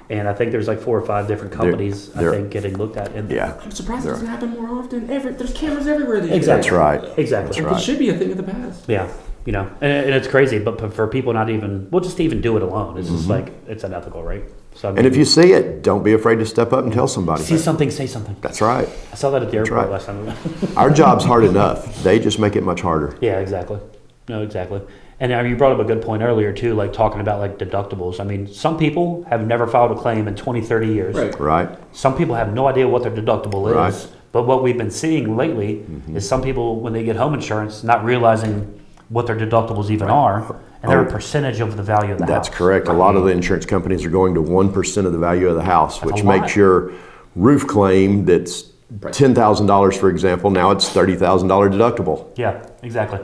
[SPEAKER 1] and I think there's like 4 or 5 different companies
[SPEAKER 3] they're-
[SPEAKER 1] I think getting looked at. And
[SPEAKER 3] Yeah.
[SPEAKER 4] I'm surprised it doesn't happen more often. There's cameras everywhere these
[SPEAKER 1] Exactly.
[SPEAKER 4] days.
[SPEAKER 3] That's right.
[SPEAKER 1] Exactly.
[SPEAKER 3] That's right.
[SPEAKER 4] It should be a thing of the past.
[SPEAKER 1] Yeah, you know, and it's crazy, but for people not even, well, just to even do it alone, it's just like it's unethical, right? So I mean,
[SPEAKER 3] And if you see it, don't be afraid to step up and tell somebody.
[SPEAKER 1] see something, say something.
[SPEAKER 3] That's right.
[SPEAKER 1] I saw that at the airport
[SPEAKER 3] right.
[SPEAKER 1] last time.
[SPEAKER 3] Our job's hard enough. They just make it much harder.
[SPEAKER 1] Yeah, exactly. No, exactly. And you brought up a good point earlier too, like talking about like deductibles. I mean, some people have never filed a claim in 20, 30 years.
[SPEAKER 4] Right.
[SPEAKER 3] Right?
[SPEAKER 1] Some people have no idea what their deductible is.
[SPEAKER 3] Right.
[SPEAKER 1] But what we've been seeing lately is some people, when they get home insurance, not realizing what their deductibles even are, and they're a percentage of the value of the
[SPEAKER 3] That's
[SPEAKER 1] house.
[SPEAKER 3] correct. A lot of the insurance companies are going to 1% of the value of the house, which
[SPEAKER 1] a lot.
[SPEAKER 3] makes your roof claim that's $10,000, for example, now it's $30,000 deductible.
[SPEAKER 1] Yeah, exactly.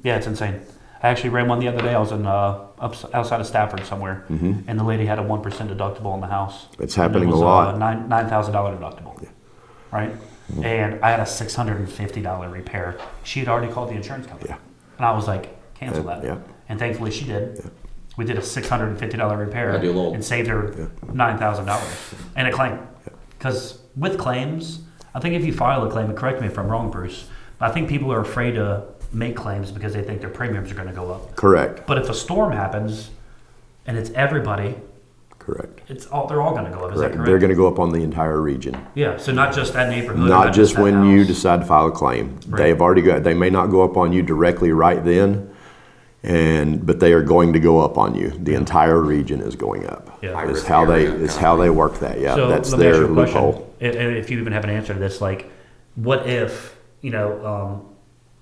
[SPEAKER 1] Yeah, it's insane. I actually ran one the other day. I was in outside of Stafford somewhere, and the lady had a 1% deductible on the house.
[SPEAKER 3] It's
[SPEAKER 1] And
[SPEAKER 3] happening
[SPEAKER 1] it was
[SPEAKER 3] a lot.
[SPEAKER 1] $9,000 deductible, right? And I had a $650 repair. She had already called the insurance company,
[SPEAKER 3] Yeah.
[SPEAKER 1] and I was like, cancel that.
[SPEAKER 3] Yeah.
[SPEAKER 1] And thankfully she did. We did a $650 repair
[SPEAKER 4] I do a little-
[SPEAKER 1] and saved her $9,000 and a claim. Because with claims, I think if you file a claim, and correct me if I'm wrong, Bruce, but I think people are afraid to make claims because they think their premiums are going to go up.
[SPEAKER 3] Correct.
[SPEAKER 1] But if a storm happens and it's everybody,
[SPEAKER 3] Correct.
[SPEAKER 1] they're all going to go up. Is that
[SPEAKER 3] Correct.
[SPEAKER 1] correct?
[SPEAKER 3] They're going to go up on the entire region.
[SPEAKER 1] Yeah, so not just that neighborhood. or
[SPEAKER 3] Not just
[SPEAKER 1] that
[SPEAKER 3] when you
[SPEAKER 1] house.
[SPEAKER 3] decide to file a claim.
[SPEAKER 1] Right.
[SPEAKER 3] They've already got, they may not go up on you directly right then, but they are going to go up on you. The entire region is going up.
[SPEAKER 1] Yeah.
[SPEAKER 3] Is how they work that. Yeah,
[SPEAKER 1] So
[SPEAKER 3] that's
[SPEAKER 1] let me ask
[SPEAKER 3] their
[SPEAKER 1] you a question.
[SPEAKER 3] loophole.
[SPEAKER 1] If you even have an answer to this, like, what if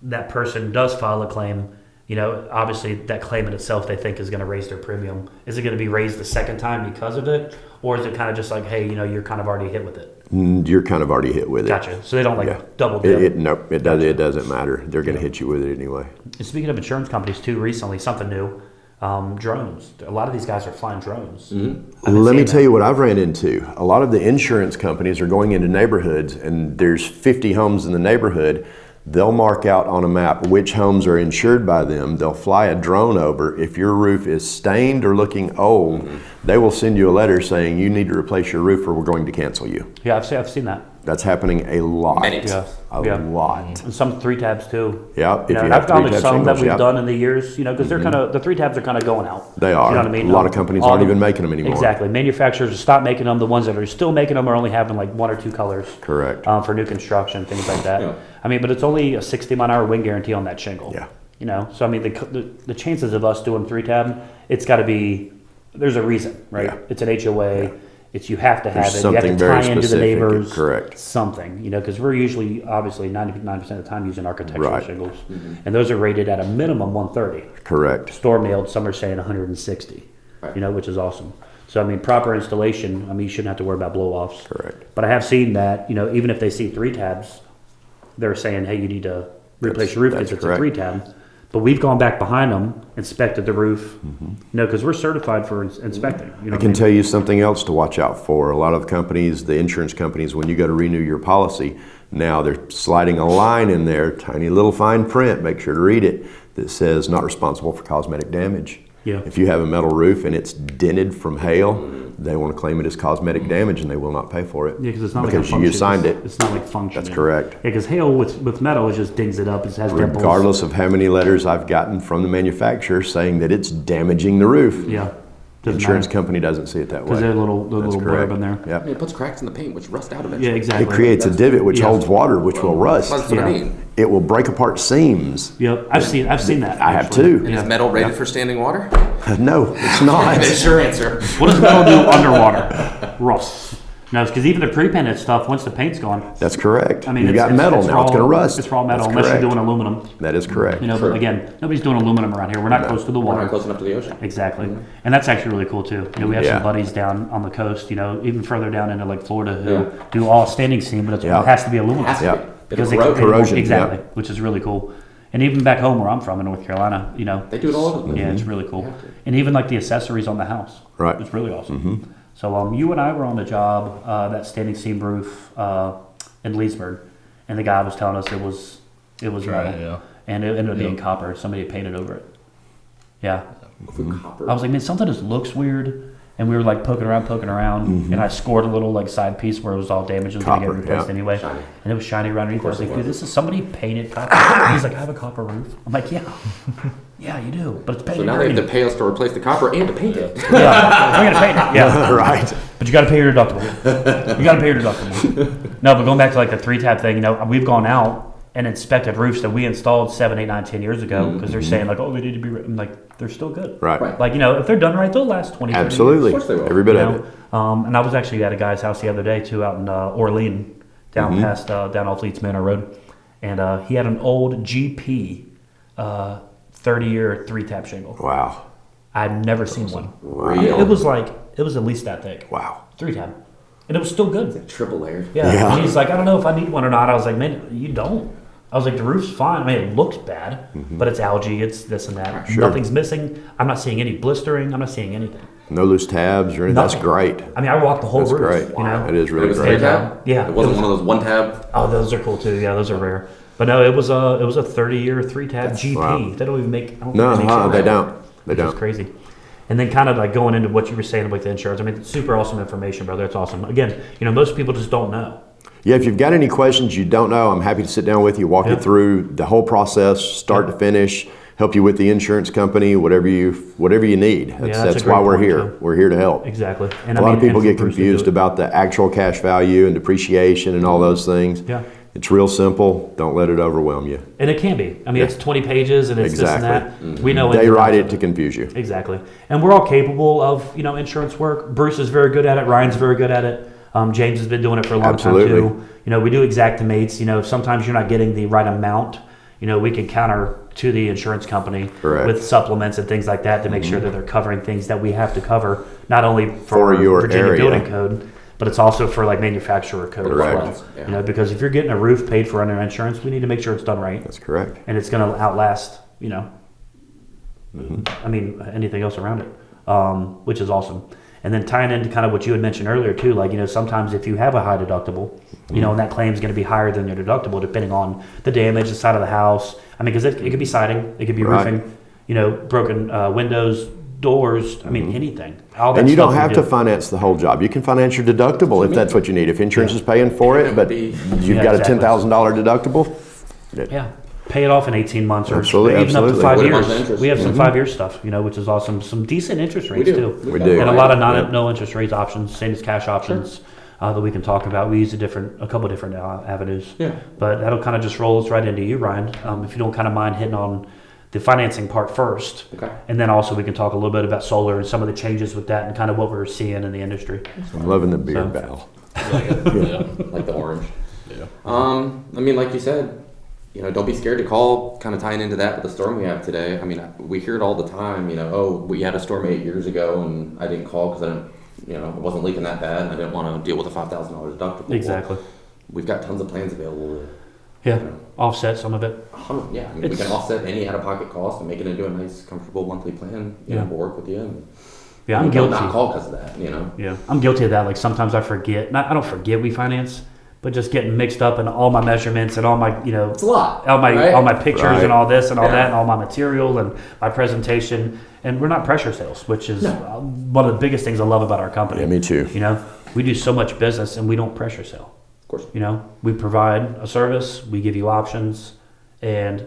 [SPEAKER 1] that person does file a claim, Obviously that claim in itself they think is going to raise their premium. Is it going to be raised the second time because of it? Or is it kind of just like, hey, you're kind of already hit with it?
[SPEAKER 3] You're kind of already hit with it.
[SPEAKER 1] Gotcha. So they don't
[SPEAKER 3] Yeah.
[SPEAKER 1] double dip.
[SPEAKER 3] Nope, it does. It doesn't matter. They're going to hit you with it anyway.
[SPEAKER 1] And speaking of insurance companies too, recently something new, drones. A lot of these guys are flying drones.
[SPEAKER 3] Let me tell you what I've ran into. A lot of the insurance companies are going into neighborhoods, and there's 50 homes in the neighborhood. They'll mark out on a map which homes are insured by them. They'll fly a drone over. If your roof is stained or looking old, they will send you a letter saying you need to replace your roof or we're going to cancel you.
[SPEAKER 1] Yeah, I've seen that.
[SPEAKER 3] That's happening a lot.
[SPEAKER 6] Many.
[SPEAKER 1] Yeah.
[SPEAKER 3] A
[SPEAKER 1] Yeah.
[SPEAKER 3] lot.
[SPEAKER 1] And some 3 tabs too.
[SPEAKER 3] Yeah, if you
[SPEAKER 1] And
[SPEAKER 3] have
[SPEAKER 1] I've found
[SPEAKER 3] 3-tab
[SPEAKER 1] some that
[SPEAKER 3] shingles,
[SPEAKER 1] we've
[SPEAKER 3] yeah.
[SPEAKER 1] done in the years, because they're kind of, the 3 tabs are kind of going out.
[SPEAKER 3] They are.
[SPEAKER 1] You know what I mean?
[SPEAKER 3] A lot of companies
[SPEAKER 1] All
[SPEAKER 3] aren't
[SPEAKER 1] the-
[SPEAKER 3] even making them anymore.
[SPEAKER 1] Exactly. Manufacturers have stopped making them. The ones that are still making them are only having like 1 or 2 colors.
[SPEAKER 3] Correct.
[SPEAKER 1] For new construction, things like that.
[SPEAKER 6] Yeah.
[SPEAKER 1] But it's only a 60-mile-an-hour wind guarantee on that shingle.
[SPEAKER 3] Yeah.
[SPEAKER 1] So the chances of us doing 3-tab, it's got to be, there's a reason, right?
[SPEAKER 3] Yeah.
[SPEAKER 1] It's an HOA. It's you have to have
[SPEAKER 3] There's
[SPEAKER 1] it. You have to
[SPEAKER 3] something very
[SPEAKER 1] tie into the
[SPEAKER 3] specific.
[SPEAKER 1] neighbors.
[SPEAKER 3] Correct.
[SPEAKER 1] Something, because we're usually, obviously, 99% of the time using architectural
[SPEAKER 3] Right.
[SPEAKER 1] shingles. And those are rated at a minimum 130.
[SPEAKER 3] Correct.
[SPEAKER 1] Store mailed, some are saying 160,
[SPEAKER 6] Right.
[SPEAKER 1] which is awesome. So, proper installation, you shouldn't have to worry about blow-offs.
[SPEAKER 3] Correct.
[SPEAKER 1] But I have seen that, even if they see 3 tabs, they're saying, hey, you need to replace your roof because
[SPEAKER 3] that's
[SPEAKER 1] it's a
[SPEAKER 3] correct.
[SPEAKER 1] 3-tab. But we've gone back behind them, inspected the roof, because we're certified for inspecting.
[SPEAKER 3] I can tell you something else to watch out for. A lot of companies, the insurance companies, when you go to renew your policy, now they're sliding a line in there, tiny little fine print, make sure to read it, that says not responsible for cosmetic damage.
[SPEAKER 1] Yeah.
[SPEAKER 3] If you have a metal roof and it's dented from hail, they want to claim it as cosmetic damage and they will not pay for it.
[SPEAKER 1] Yeah, because it's not
[SPEAKER 3] because
[SPEAKER 1] like a function.
[SPEAKER 3] you signed it.
[SPEAKER 1] It's not like functioning.
[SPEAKER 3] That's correct.
[SPEAKER 1] Yeah, because hail with metal, it just dings it up. It has dimples.
[SPEAKER 3] Regardless of how many letters I've gotten from the manufacturer saying that it's damaging the roof.
[SPEAKER 1] Yeah.
[SPEAKER 3] The insurance company doesn't see it that way.
[SPEAKER 1] Because they're little
[SPEAKER 3] That's
[SPEAKER 1] blurb
[SPEAKER 3] correct.
[SPEAKER 1] in there.
[SPEAKER 3] Yep.
[SPEAKER 6] It puts cracks in the paint, which rust out eventually.
[SPEAKER 1] Yeah, exactly.
[SPEAKER 3] It creates a divot which
[SPEAKER 1] Yeah.
[SPEAKER 3] holds water, which will rust.
[SPEAKER 6] That's what I
[SPEAKER 1] Yeah.
[SPEAKER 6] mean.
[SPEAKER 3] It will break apart seams.
[SPEAKER 1] Yep, I've seen that.
[SPEAKER 3] I have
[SPEAKER 1] actually.
[SPEAKER 3] too.
[SPEAKER 6] Is metal rated for standing water?
[SPEAKER 3] No, it's not.
[SPEAKER 6] That's your answer.
[SPEAKER 1] What does metal do underwater? Rust. No, because even the pre-painted stuff, once the paint's gone,
[SPEAKER 3] That's correct.
[SPEAKER 1] you
[SPEAKER 3] You got metal now; it's going to rust.
[SPEAKER 1] It's raw metal
[SPEAKER 3] That's
[SPEAKER 1] unless
[SPEAKER 3] correct.
[SPEAKER 1] you're doing aluminum.
[SPEAKER 3] That is correct.
[SPEAKER 1] But again, nobody's doing aluminum around here. We're not close to the
[SPEAKER 6] We're
[SPEAKER 1] water.
[SPEAKER 6] not close enough to the ocean.
[SPEAKER 1] Exactly, and that's actually really cool too. We have
[SPEAKER 3] Yeah.
[SPEAKER 1] some buddies down on the coast. Even further down into like Florida who
[SPEAKER 6] Yeah.
[SPEAKER 1] do all standing seam, but
[SPEAKER 3] Yeah.
[SPEAKER 1] it has to be aluminum.
[SPEAKER 6] Has to
[SPEAKER 3] Yeah.
[SPEAKER 6] be.
[SPEAKER 1] Because
[SPEAKER 6] It'll corrode.
[SPEAKER 3] Corrosion,
[SPEAKER 1] exactly,
[SPEAKER 3] yeah.
[SPEAKER 1] which is really cool. And even back home where I'm from in North Carolina,
[SPEAKER 6] They do it all over the place.
[SPEAKER 1] yeah, it's really cool.
[SPEAKER 6] have to.
[SPEAKER 1] And even like the accessories on the house,
[SPEAKER 3] Right.
[SPEAKER 1] It's really awesome. So you and I were on the job, that standing seam roof in Leesburg, and the guy was telling us it was
[SPEAKER 2] Right,
[SPEAKER 1] metal,
[SPEAKER 2] yeah.
[SPEAKER 1] and it ended up being
[SPEAKER 2] Yep.
[SPEAKER 1] copper. Somebody had painted over it. Yeah,
[SPEAKER 6] Copper.
[SPEAKER 1] I was like, man, something just looks weird. And we were like poking around, and I scored a little like side piece where it was all damaged and was gonna get
[SPEAKER 3] Copper,
[SPEAKER 1] replaced
[SPEAKER 3] yeah.
[SPEAKER 1] anyway.
[SPEAKER 6] Shiny.
[SPEAKER 1] And it was shiny right underneath. I was
[SPEAKER 6] it
[SPEAKER 1] like, dude,
[SPEAKER 6] was.
[SPEAKER 1] this is somebody painted copper. He's like, I have a copper roof. I'm like, yeah, yeah, you do, but it's painted
[SPEAKER 6] So now they have
[SPEAKER 1] green.
[SPEAKER 6] to pay us to replace the copper and to paint it.
[SPEAKER 1] Yeah, we're gonna paint it. Yeah,
[SPEAKER 3] Right.
[SPEAKER 1] but you got to pay your deductible. You got to pay your deductible. No, but going back to like the 3-tab thing, we've gone out and inspected roofs that we installed 7, 8, 9, 10 years ago because they're saying like, oh, they need to be. I'm like, they're still good.
[SPEAKER 3] Right.
[SPEAKER 6] Right.
[SPEAKER 1] Like if they're done right, they'll last 20, 30
[SPEAKER 3] Absolutely.
[SPEAKER 6] Of course they will.
[SPEAKER 3] Every bit
[SPEAKER 1] years.
[SPEAKER 3] of
[SPEAKER 1] You
[SPEAKER 3] it.
[SPEAKER 1] know? And I was actually at a guy's house the other day too, out in Orleans, down past down off Leeds Manor Road, and he had an old GP 30-year 3-tab shingle.
[SPEAKER 3] Wow.
[SPEAKER 1] I'd never seen one.
[SPEAKER 6] Real.
[SPEAKER 1] It was at least that thick.
[SPEAKER 3] Wow.
[SPEAKER 1] 3-tab, and it was still good.
[SPEAKER 6] Triple layered.
[SPEAKER 1] Yeah.
[SPEAKER 3] Yeah.
[SPEAKER 1] And he's like, I don't know if I need one or not. I was like, man, you don't. I was like, the roof's fine. I mean, it looks bad, but it's algae. It's this and that.
[SPEAKER 3] Sure.
[SPEAKER 1] Nothing's missing. I'm not seeing any blistering. I'm not seeing anything.
[SPEAKER 3] No loose tabs or anything. That's
[SPEAKER 1] Nothing.
[SPEAKER 3] great.
[SPEAKER 1] I mean, I walked the whole
[SPEAKER 3] That's
[SPEAKER 1] roof.
[SPEAKER 3] great.
[SPEAKER 1] You know?
[SPEAKER 3] It is
[SPEAKER 6] It
[SPEAKER 3] really
[SPEAKER 6] was
[SPEAKER 3] great.
[SPEAKER 6] 3-tab?
[SPEAKER 1] Yeah.
[SPEAKER 6] It wasn't
[SPEAKER 1] It was-
[SPEAKER 6] one of those one tab.
[SPEAKER 1] Oh, those are cool too. Yeah, those are rare. But no, it was a 30-year 3-tab GP.
[SPEAKER 3] wow.
[SPEAKER 1] They don't even make. I don't
[SPEAKER 3] No,
[SPEAKER 1] think they make shit
[SPEAKER 3] they
[SPEAKER 1] like that,
[SPEAKER 3] don't. They
[SPEAKER 1] which is
[SPEAKER 3] don't.
[SPEAKER 1] crazy. And then kind of like going into what you were saying about the insurance. I mean, it's super awesome information, brother. It's awesome. Again, most people just don't know.
[SPEAKER 3] Yeah, if you've got any questions you don't know, I'm happy to sit down with you, walk you
[SPEAKER 1] Yeah.
[SPEAKER 3] through the whole process, start to finish, help you with the insurance company, whatever you need. That's,
[SPEAKER 1] that's a
[SPEAKER 3] that's
[SPEAKER 1] great
[SPEAKER 3] why we're
[SPEAKER 1] point,
[SPEAKER 3] here.
[SPEAKER 1] too.
[SPEAKER 3] We're here to help.
[SPEAKER 1] Exactly. And
[SPEAKER 3] A lot of people
[SPEAKER 1] and
[SPEAKER 3] get
[SPEAKER 1] for Bruce to do
[SPEAKER 3] confused
[SPEAKER 1] it.
[SPEAKER 3] about the actual cash value and depreciation and all those things.
[SPEAKER 1] Yeah.
[SPEAKER 3] It's real simple. Don't let it overwhelm you.
[SPEAKER 1] And it can be. I mean, it's 20 pages and it's
[SPEAKER 3] Exactly.
[SPEAKER 1] this and that. We know ins
[SPEAKER 3] They
[SPEAKER 1] and
[SPEAKER 3] write
[SPEAKER 1] outs
[SPEAKER 3] it
[SPEAKER 1] of
[SPEAKER 3] to confuse you.
[SPEAKER 1] Exactly. And we're all capable of, insurance work. Bruce is very good at it. Ryan's very good at it. James has been doing it for a long
[SPEAKER 3] Absolutely.
[SPEAKER 1] time too. We do exactimates. Sometimes you're not getting the right amount. We can counter to the insurance company
[SPEAKER 3] Correct.
[SPEAKER 1] with supplements and things like that to make sure that they're covering things that we have to cover, not only
[SPEAKER 3] For your
[SPEAKER 1] Virginia
[SPEAKER 3] area.
[SPEAKER 1] building code, but it's also for like manufacturer code
[SPEAKER 3] Correct.
[SPEAKER 1] as well.
[SPEAKER 6] Yeah.
[SPEAKER 1] You know, because if you're getting a roof paid for under insurance, we need to make sure it's done right,
[SPEAKER 3] That's correct.
[SPEAKER 1] and it's going to outlast, you know, I mean, anything else around it, which is awesome. And then tying into kind of what you had mentioned earlier too, like, you know, sometimes if you have a high deductible, you know, and that claim is going to be higher than your deductible depending on the damage, the side of the house. I mean, because it could be siding, it could be
[SPEAKER 3] Right.
[SPEAKER 1] roofing, you know, broken windows, doors. I mean, anything. All that
[SPEAKER 3] And you don't
[SPEAKER 1] stuff we
[SPEAKER 3] have
[SPEAKER 1] do.
[SPEAKER 3] to finance the whole job. You can finance your deductible if that's what you need. If insurance is paying for it, but you've
[SPEAKER 1] Yeah,
[SPEAKER 3] got a
[SPEAKER 1] exactly.
[SPEAKER 3] $10,000 deductible.
[SPEAKER 1] Yeah, pay it off in 18 months or
[SPEAKER 3] Absolutely,
[SPEAKER 1] even up to
[SPEAKER 3] absolutely.
[SPEAKER 1] 5
[SPEAKER 6] What about the
[SPEAKER 1] years.
[SPEAKER 6] interest?
[SPEAKER 1] We have some 5-year stuff, you know, which is awesome. Some decent interest rates
[SPEAKER 6] do.
[SPEAKER 1] too.
[SPEAKER 3] We do.
[SPEAKER 1] And a lot of
[SPEAKER 3] Yeah.
[SPEAKER 1] no interest rates options, same as cash options that we can talk about. We use a couple different avenues.
[SPEAKER 6] Yeah.
[SPEAKER 1] But that'll kind of just roll us right into you, Ryan. If you don't kind of mind hitting on the financing part first.
[SPEAKER 6] Okay.
[SPEAKER 1] And then also we can talk a little bit about solar and some of the changes with that and kind of what we're seeing in the industry.
[SPEAKER 3] I'm loving the beard
[SPEAKER 1] So-
[SPEAKER 3] battle.
[SPEAKER 6] Like the orange. Yeah. I mean, like you said, you know, don't be scared to call. Kind of tying into that with the storm we have today. I mean, we hear it all the time. You know, oh, we had a storm 8 years ago, and I didn't call because I didn't, you know, it wasn't leaking that bad, and I didn't want to deal with a $5,000 deductible.
[SPEAKER 1] Exactly.
[SPEAKER 6] Well, we've got tons of plans available.
[SPEAKER 1] Yeah. Offset some of it.
[SPEAKER 6] Yeah, I mean, we
[SPEAKER 1] It's-
[SPEAKER 6] can offset any out-of-pocket cost and make it into a nice, comfortable monthly plan. You
[SPEAKER 1] Yeah.
[SPEAKER 6] know, we'll work with you. And
[SPEAKER 1] Yeah, I'm
[SPEAKER 6] don't
[SPEAKER 1] guilty.
[SPEAKER 6] not call because of that. You know.
[SPEAKER 1] Yeah, I'm guilty of that. Like sometimes I forget. I don't forget we finance, but just getting mixed up in all my measurements and all my, you know,
[SPEAKER 6] It's a lot.
[SPEAKER 1] all my
[SPEAKER 6] right?
[SPEAKER 1] all my pictures
[SPEAKER 3] Right.
[SPEAKER 1] and all this and all
[SPEAKER 6] Yeah.
[SPEAKER 1] that and all my material and my presentation. And we're not pressure sales, which is one of the biggest things I love about our company.
[SPEAKER 3] Yeah, me too.
[SPEAKER 1] You know, we do so much business and we don't pressure sell.
[SPEAKER 6] Of course.
[SPEAKER 1] You know, we provide a service, we give you options, and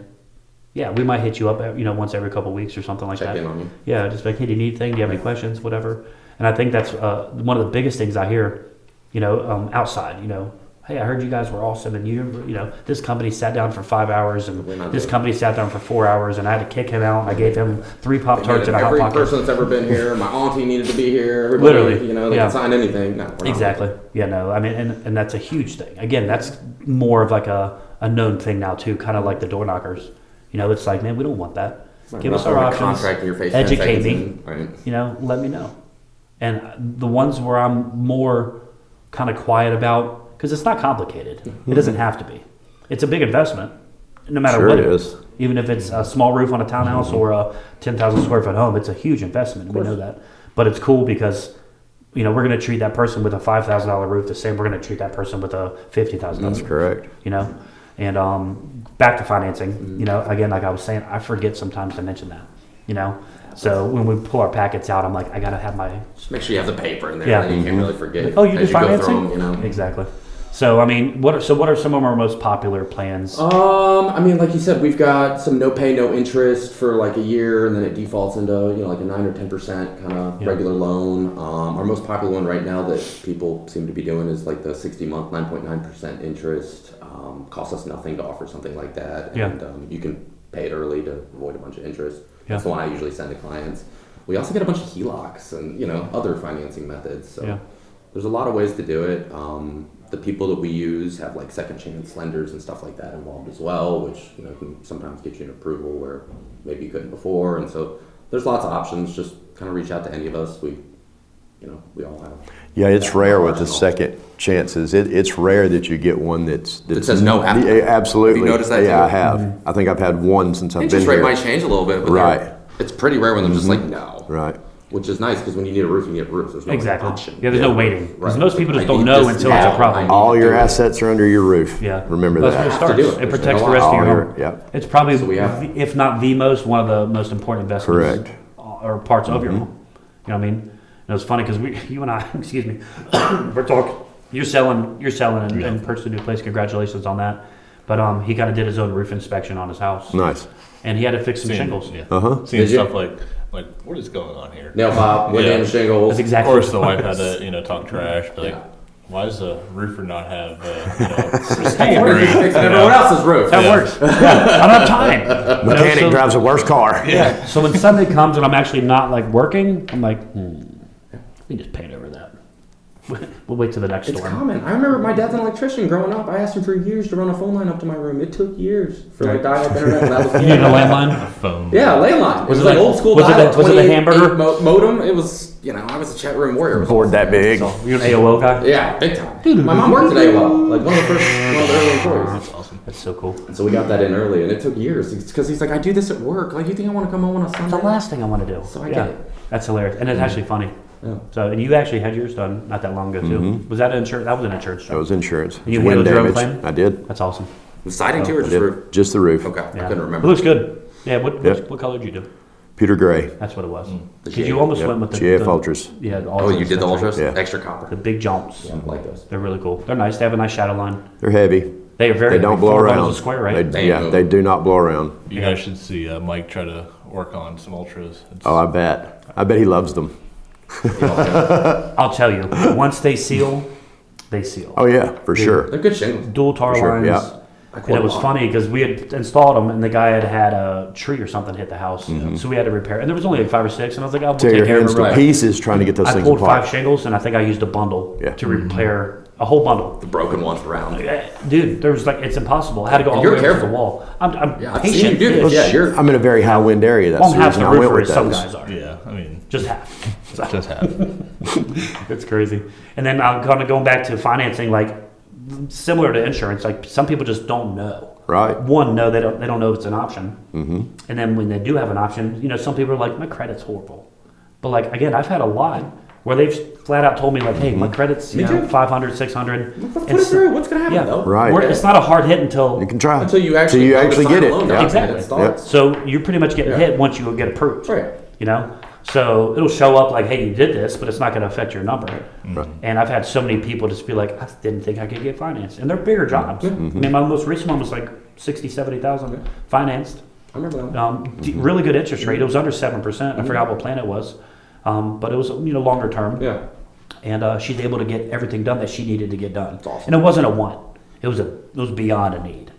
[SPEAKER 1] yeah, we might hit you up, you know, once every couple of weeks or something like
[SPEAKER 6] Check
[SPEAKER 1] that.
[SPEAKER 6] in on you.
[SPEAKER 1] Yeah, just like, hey, do you need anything? Do you have any questions? Whatever. And I think that's one of the biggest things I hear, you know, outside. You know, hey, I heard you guys were awesome, and you know, this company sat down for 5 hours, and
[SPEAKER 6] We're not
[SPEAKER 1] this
[SPEAKER 6] doing
[SPEAKER 1] company sat down for 4 hours, and I had to kick him out, and I gave him 3 Pop-Tarts and a Hot
[SPEAKER 6] Every
[SPEAKER 1] Pocket.
[SPEAKER 6] person that's ever been here, my auntie needed to be here. Everybody,
[SPEAKER 1] Literally,
[SPEAKER 6] you know, they
[SPEAKER 1] yeah.
[SPEAKER 6] can sign anything. No, we're not.
[SPEAKER 1] Exactly. Yeah, no, I mean, and that's a huge thing. Again, that's more of like a known thing now too, kind of like the door knockers. You know, it's like, man, we don't want that.
[SPEAKER 6] Right,
[SPEAKER 1] Give
[SPEAKER 6] we're
[SPEAKER 1] us
[SPEAKER 6] not
[SPEAKER 1] our
[SPEAKER 6] throwing a
[SPEAKER 1] options.
[SPEAKER 6] contract in your face 10
[SPEAKER 1] Educate
[SPEAKER 6] seconds
[SPEAKER 1] me.
[SPEAKER 6] in, right.
[SPEAKER 1] You know, let me know. And the ones where I'm more kind of quiet about, because it's not complicated. It doesn't have to be. It's a big investment, no matter
[SPEAKER 3] Sure
[SPEAKER 1] what
[SPEAKER 3] it
[SPEAKER 1] it
[SPEAKER 3] is.
[SPEAKER 1] is. Even if it's a small roof on a townhouse or a 10,000 square foot home, it's a huge investment. We know that. But it's cool because, you know, we're going to treat that person with a $5,000 roof the same we're going to treat that person with a $50,000
[SPEAKER 3] That's
[SPEAKER 1] roof.
[SPEAKER 3] correct.
[SPEAKER 1] You know, and back to financing, you know, again, like I was saying, I forget sometimes to mention that, you know. So when we pull our packets out, I'm like, I got to have my,
[SPEAKER 6] Just make sure you have the paper in there.
[SPEAKER 1] Yeah.
[SPEAKER 6] Then you can't really forget.
[SPEAKER 1] oh, you do
[SPEAKER 6] as go through
[SPEAKER 1] financing?
[SPEAKER 6] them, you know.
[SPEAKER 1] Exactly. So, I mean, what are some of our most popular plans?
[SPEAKER 6] I mean, like you said, we've got some no pay, no interest for like a year, and then it defaults into, you know, like a 9 or 10% kind of
[SPEAKER 1] Yeah.
[SPEAKER 6] regular loan. Our most popular one right now that people seem to be doing is like the 60-month, 9.9% interest. Costs us nothing to offer something like that,
[SPEAKER 1] Yeah.
[SPEAKER 6] and you can pay it early to avoid a bunch of interest.
[SPEAKER 1] Yeah.
[SPEAKER 6] That's the one I usually send to clients. We also get a bunch of HELOCs and, you know, other financing methods. So
[SPEAKER 1] Yeah.
[SPEAKER 6] there's a lot of ways to do it. The people that we use have like second chance lenders and stuff like that involved as well, which, you know, can sometimes get you an approval where maybe you couldn't before. And so there's lots of options. Just kind of reach out to any of us. We all have.
[SPEAKER 3] Yeah, it's
[SPEAKER 6] that
[SPEAKER 3] rare with the
[SPEAKER 6] arsenal.
[SPEAKER 3] second chances. It's rare that you get one that's
[SPEAKER 6] That says no after.
[SPEAKER 3] Yeah, absolutely.
[SPEAKER 6] Have you noticed that
[SPEAKER 3] Yeah,
[SPEAKER 6] too?
[SPEAKER 3] I have. I think I've had one since I've been
[SPEAKER 6] Interest rate
[SPEAKER 3] here.
[SPEAKER 6] might change a little bit, but
[SPEAKER 3] Right.
[SPEAKER 6] it's pretty rare when they're just like no.
[SPEAKER 3] Right.
[SPEAKER 6] Which is nice because when you need a roof, you need a roof. There's no
[SPEAKER 1] Exactly.
[SPEAKER 6] option.
[SPEAKER 1] Yeah, there's no waiting. Because
[SPEAKER 6] Right.
[SPEAKER 1] most people just
[SPEAKER 6] I
[SPEAKER 1] don't
[SPEAKER 6] need
[SPEAKER 1] know
[SPEAKER 6] this
[SPEAKER 1] until
[SPEAKER 6] now.
[SPEAKER 1] it's a problem.
[SPEAKER 6] I need
[SPEAKER 3] All
[SPEAKER 6] to
[SPEAKER 3] your
[SPEAKER 6] do it.
[SPEAKER 3] assets are under your roof.
[SPEAKER 1] Yeah.
[SPEAKER 3] Remember
[SPEAKER 1] That's
[SPEAKER 3] that.
[SPEAKER 1] where it starts.
[SPEAKER 6] do it.
[SPEAKER 1] It
[SPEAKER 6] There's
[SPEAKER 1] protects
[SPEAKER 6] no
[SPEAKER 1] the rest of
[SPEAKER 3] All
[SPEAKER 1] your
[SPEAKER 3] your,
[SPEAKER 1] home.
[SPEAKER 3] yeah.
[SPEAKER 1] It's probably,
[SPEAKER 6] So we have-
[SPEAKER 1] if not the most, one of the most important investments.
[SPEAKER 3] Correct.
[SPEAKER 1] Or parts of your home. You know what I mean? And it's funny because you and I, excuse me, we're talking. You're selling and purchased a new place. Congratulations on that. But he kind of did his own roof inspection on his house,
[SPEAKER 3] Nice.
[SPEAKER 1] and he had to fix some
[SPEAKER 2] Seeing-
[SPEAKER 1] shingles.
[SPEAKER 2] Yeah.
[SPEAKER 3] Uh-huh.
[SPEAKER 2] Seeing
[SPEAKER 6] Did you?
[SPEAKER 2] stuff like what is going on here?
[SPEAKER 6] Nail pop, wood
[SPEAKER 2] Yeah.
[SPEAKER 6] damage shingles.
[SPEAKER 1] That's
[SPEAKER 2] Of
[SPEAKER 1] exactly.
[SPEAKER 2] course, the
[SPEAKER 1] what
[SPEAKER 2] wife
[SPEAKER 1] it
[SPEAKER 2] had
[SPEAKER 1] was.
[SPEAKER 2] to talk trash, but like,
[SPEAKER 6] Yeah.
[SPEAKER 2] why does the roofer not have
[SPEAKER 1] That
[SPEAKER 6] We're
[SPEAKER 1] works.
[SPEAKER 6] fixing everyone else's roof.
[SPEAKER 1] That works. Yeah. I don't have time. You know,
[SPEAKER 3] Mechanic
[SPEAKER 1] so-
[SPEAKER 3] drives a worse car.
[SPEAKER 1] Yeah. So when Sunday comes and I'm actually not like working, I'm like, we just paint over that. We'll wait till the next
[SPEAKER 6] It's
[SPEAKER 1] storm.
[SPEAKER 6] common. I remember my dad's an electrician growing up. I asked him for years to run a phone line up to my room. It took years for like dial-up internet. When that was
[SPEAKER 1] You need a landline?
[SPEAKER 2] Phone.
[SPEAKER 6] Yeah, landline. It was
[SPEAKER 1] it
[SPEAKER 6] like
[SPEAKER 1] like-
[SPEAKER 6] old school
[SPEAKER 1] was it
[SPEAKER 6] dial-up.
[SPEAKER 1] the
[SPEAKER 6] 28
[SPEAKER 1] hamburger?
[SPEAKER 6] modem. It was, I was a chat room warrior. It was
[SPEAKER 3] Board that
[SPEAKER 6] awesome.
[SPEAKER 3] big.
[SPEAKER 1] So, you're an AOL guy?
[SPEAKER 6] Yeah, big time. My mom worked at AOL, like one of the early employees.
[SPEAKER 2] That's awesome.
[SPEAKER 1] That's so cool.
[SPEAKER 6] And so we got that in early, and it took years. It's because he's like, I do this at work. Like, you think I want to come home on a
[SPEAKER 1] It's
[SPEAKER 6] Sunday?
[SPEAKER 1] the last thing I want to do.
[SPEAKER 6] So I get it.
[SPEAKER 1] That's hilarious. And it's actually funny.
[SPEAKER 6] Yeah.
[SPEAKER 1] So, and you actually had yours done not that long ago, too. Was that insurance? That was an insurance
[SPEAKER 3] That
[SPEAKER 1] job.
[SPEAKER 3] was insurance.
[SPEAKER 1] You
[SPEAKER 3] Wind
[SPEAKER 1] handled your own
[SPEAKER 3] damage.
[SPEAKER 1] claim?
[SPEAKER 3] I did.
[SPEAKER 1] That's awesome.
[SPEAKER 6] Was siding too, or
[SPEAKER 3] I
[SPEAKER 6] just
[SPEAKER 3] did.
[SPEAKER 6] roof?
[SPEAKER 3] Just the roof.
[SPEAKER 6] Okay,
[SPEAKER 1] Yeah.
[SPEAKER 6] I couldn't
[SPEAKER 1] It
[SPEAKER 6] remember.
[SPEAKER 1] looks good. Yeah, what
[SPEAKER 3] Yep.
[SPEAKER 1] what color did you do?
[SPEAKER 3] Pewter gray.
[SPEAKER 1] That's what it was.
[SPEAKER 6] The
[SPEAKER 1] Because you almost
[SPEAKER 3] Yep.
[SPEAKER 1] went with the
[SPEAKER 3] GF
[SPEAKER 1] the-
[SPEAKER 3] Ultras.
[SPEAKER 1] Yeah, the
[SPEAKER 6] Oh,
[SPEAKER 1] ultras.
[SPEAKER 6] you did the
[SPEAKER 1] That's right.
[SPEAKER 6] ultras?
[SPEAKER 3] Yeah.
[SPEAKER 6] Extra
[SPEAKER 1] The
[SPEAKER 6] copper.
[SPEAKER 1] big jumps.
[SPEAKER 6] Yeah, I like those.
[SPEAKER 1] They're really cool. They're nice. They have a nice shadow line.
[SPEAKER 3] They're heavy.
[SPEAKER 1] They are very
[SPEAKER 3] They don't
[SPEAKER 1] big.
[SPEAKER 3] blow
[SPEAKER 1] 4 buttons
[SPEAKER 3] around.
[SPEAKER 1] a square, right?
[SPEAKER 3] They do not blow around.
[SPEAKER 2] You guys should see Mike try to work on some ultras. It's,
[SPEAKER 3] Oh, I bet. I bet he loves them.
[SPEAKER 1] I'll tell you. Once they seal, they seal.
[SPEAKER 3] Oh yeah, for sure.
[SPEAKER 6] They're good shingles.
[SPEAKER 1] Dual tar
[SPEAKER 3] For sure,
[SPEAKER 1] lines.
[SPEAKER 3] yeah.
[SPEAKER 1] And it was funny because we had installed them, and the guy had had a tree or something hit the house, so we had to repair. And there was only like 5 or 6, and I was like, "Oh, we'll
[SPEAKER 3] Tear
[SPEAKER 1] take
[SPEAKER 3] your
[SPEAKER 1] care of
[SPEAKER 3] hands
[SPEAKER 1] it."
[SPEAKER 3] to
[SPEAKER 1] real quick.
[SPEAKER 3] pieces trying to get those
[SPEAKER 1] I
[SPEAKER 3] things
[SPEAKER 1] pulled
[SPEAKER 3] apart.
[SPEAKER 1] 5 shingles, and I think I used a bundle
[SPEAKER 3] Yeah.
[SPEAKER 1] to repair a whole bundle.
[SPEAKER 6] The broken ones around.
[SPEAKER 1] Dude, there was like it's impossible. I had to go all the
[SPEAKER 6] You're
[SPEAKER 1] way up to
[SPEAKER 6] careful.
[SPEAKER 1] the wall. I'm
[SPEAKER 6] Yeah, I've seen you
[SPEAKER 1] patient.
[SPEAKER 6] do this. Yeah, you're.
[SPEAKER 3] I'm in a very high wind area. That's
[SPEAKER 1] Won't
[SPEAKER 3] the
[SPEAKER 1] have
[SPEAKER 3] reason
[SPEAKER 1] the
[SPEAKER 3] I went
[SPEAKER 1] roofer
[SPEAKER 3] with
[SPEAKER 1] as some
[SPEAKER 3] those.
[SPEAKER 1] guys are.
[SPEAKER 2] yeah, I mean,
[SPEAKER 1] Just half. So,
[SPEAKER 2] just have.
[SPEAKER 1] it's crazy. And then I'm kind of going back to financing, like similar to insurance. Like some people just don't know.
[SPEAKER 3] Right.
[SPEAKER 1] One, no, they don't know if it's an option. Mm-hmm. And then when they do have an option, some people are like, my credit's horrible. But like again, I've had a lot where they've flat out told me like, hey, my credit's
[SPEAKER 6] Me too.
[SPEAKER 1] 500, 600.
[SPEAKER 6] Put it through. What's gonna happen
[SPEAKER 1] Yeah,
[SPEAKER 6] though?
[SPEAKER 3] Right.
[SPEAKER 1] It's not a hard hit until
[SPEAKER 3] You can try
[SPEAKER 6] Until you actually
[SPEAKER 3] Till you actually
[SPEAKER 6] sign
[SPEAKER 3] get
[SPEAKER 6] a
[SPEAKER 3] it.
[SPEAKER 6] loan
[SPEAKER 3] Yeah.
[SPEAKER 6] document,
[SPEAKER 1] Exactly.
[SPEAKER 6] it starts.
[SPEAKER 1] So you're pretty much getting
[SPEAKER 6] Yeah.
[SPEAKER 1] hit once you get approved.
[SPEAKER 6] Right.
[SPEAKER 1] So it'll show up like, hey, you did this, but it's not going to affect your number.
[SPEAKER 3] Right.
[SPEAKER 1] And I've had so many people just be like, I didn't think I could get financed. And they're bigger jobs. I mean, my most recent one was like 60, 70,000 financed.
[SPEAKER 6] I remember that.
[SPEAKER 1] Really good interest rate. It was under 7%. I forgot what plan it was. But it was, longer term.
[SPEAKER 6] Yeah.
[SPEAKER 1] And she's able to get everything done that she needed to get done.
[SPEAKER 6] That's awesome.
[SPEAKER 1] And it wasn't a want. It was beyond a need.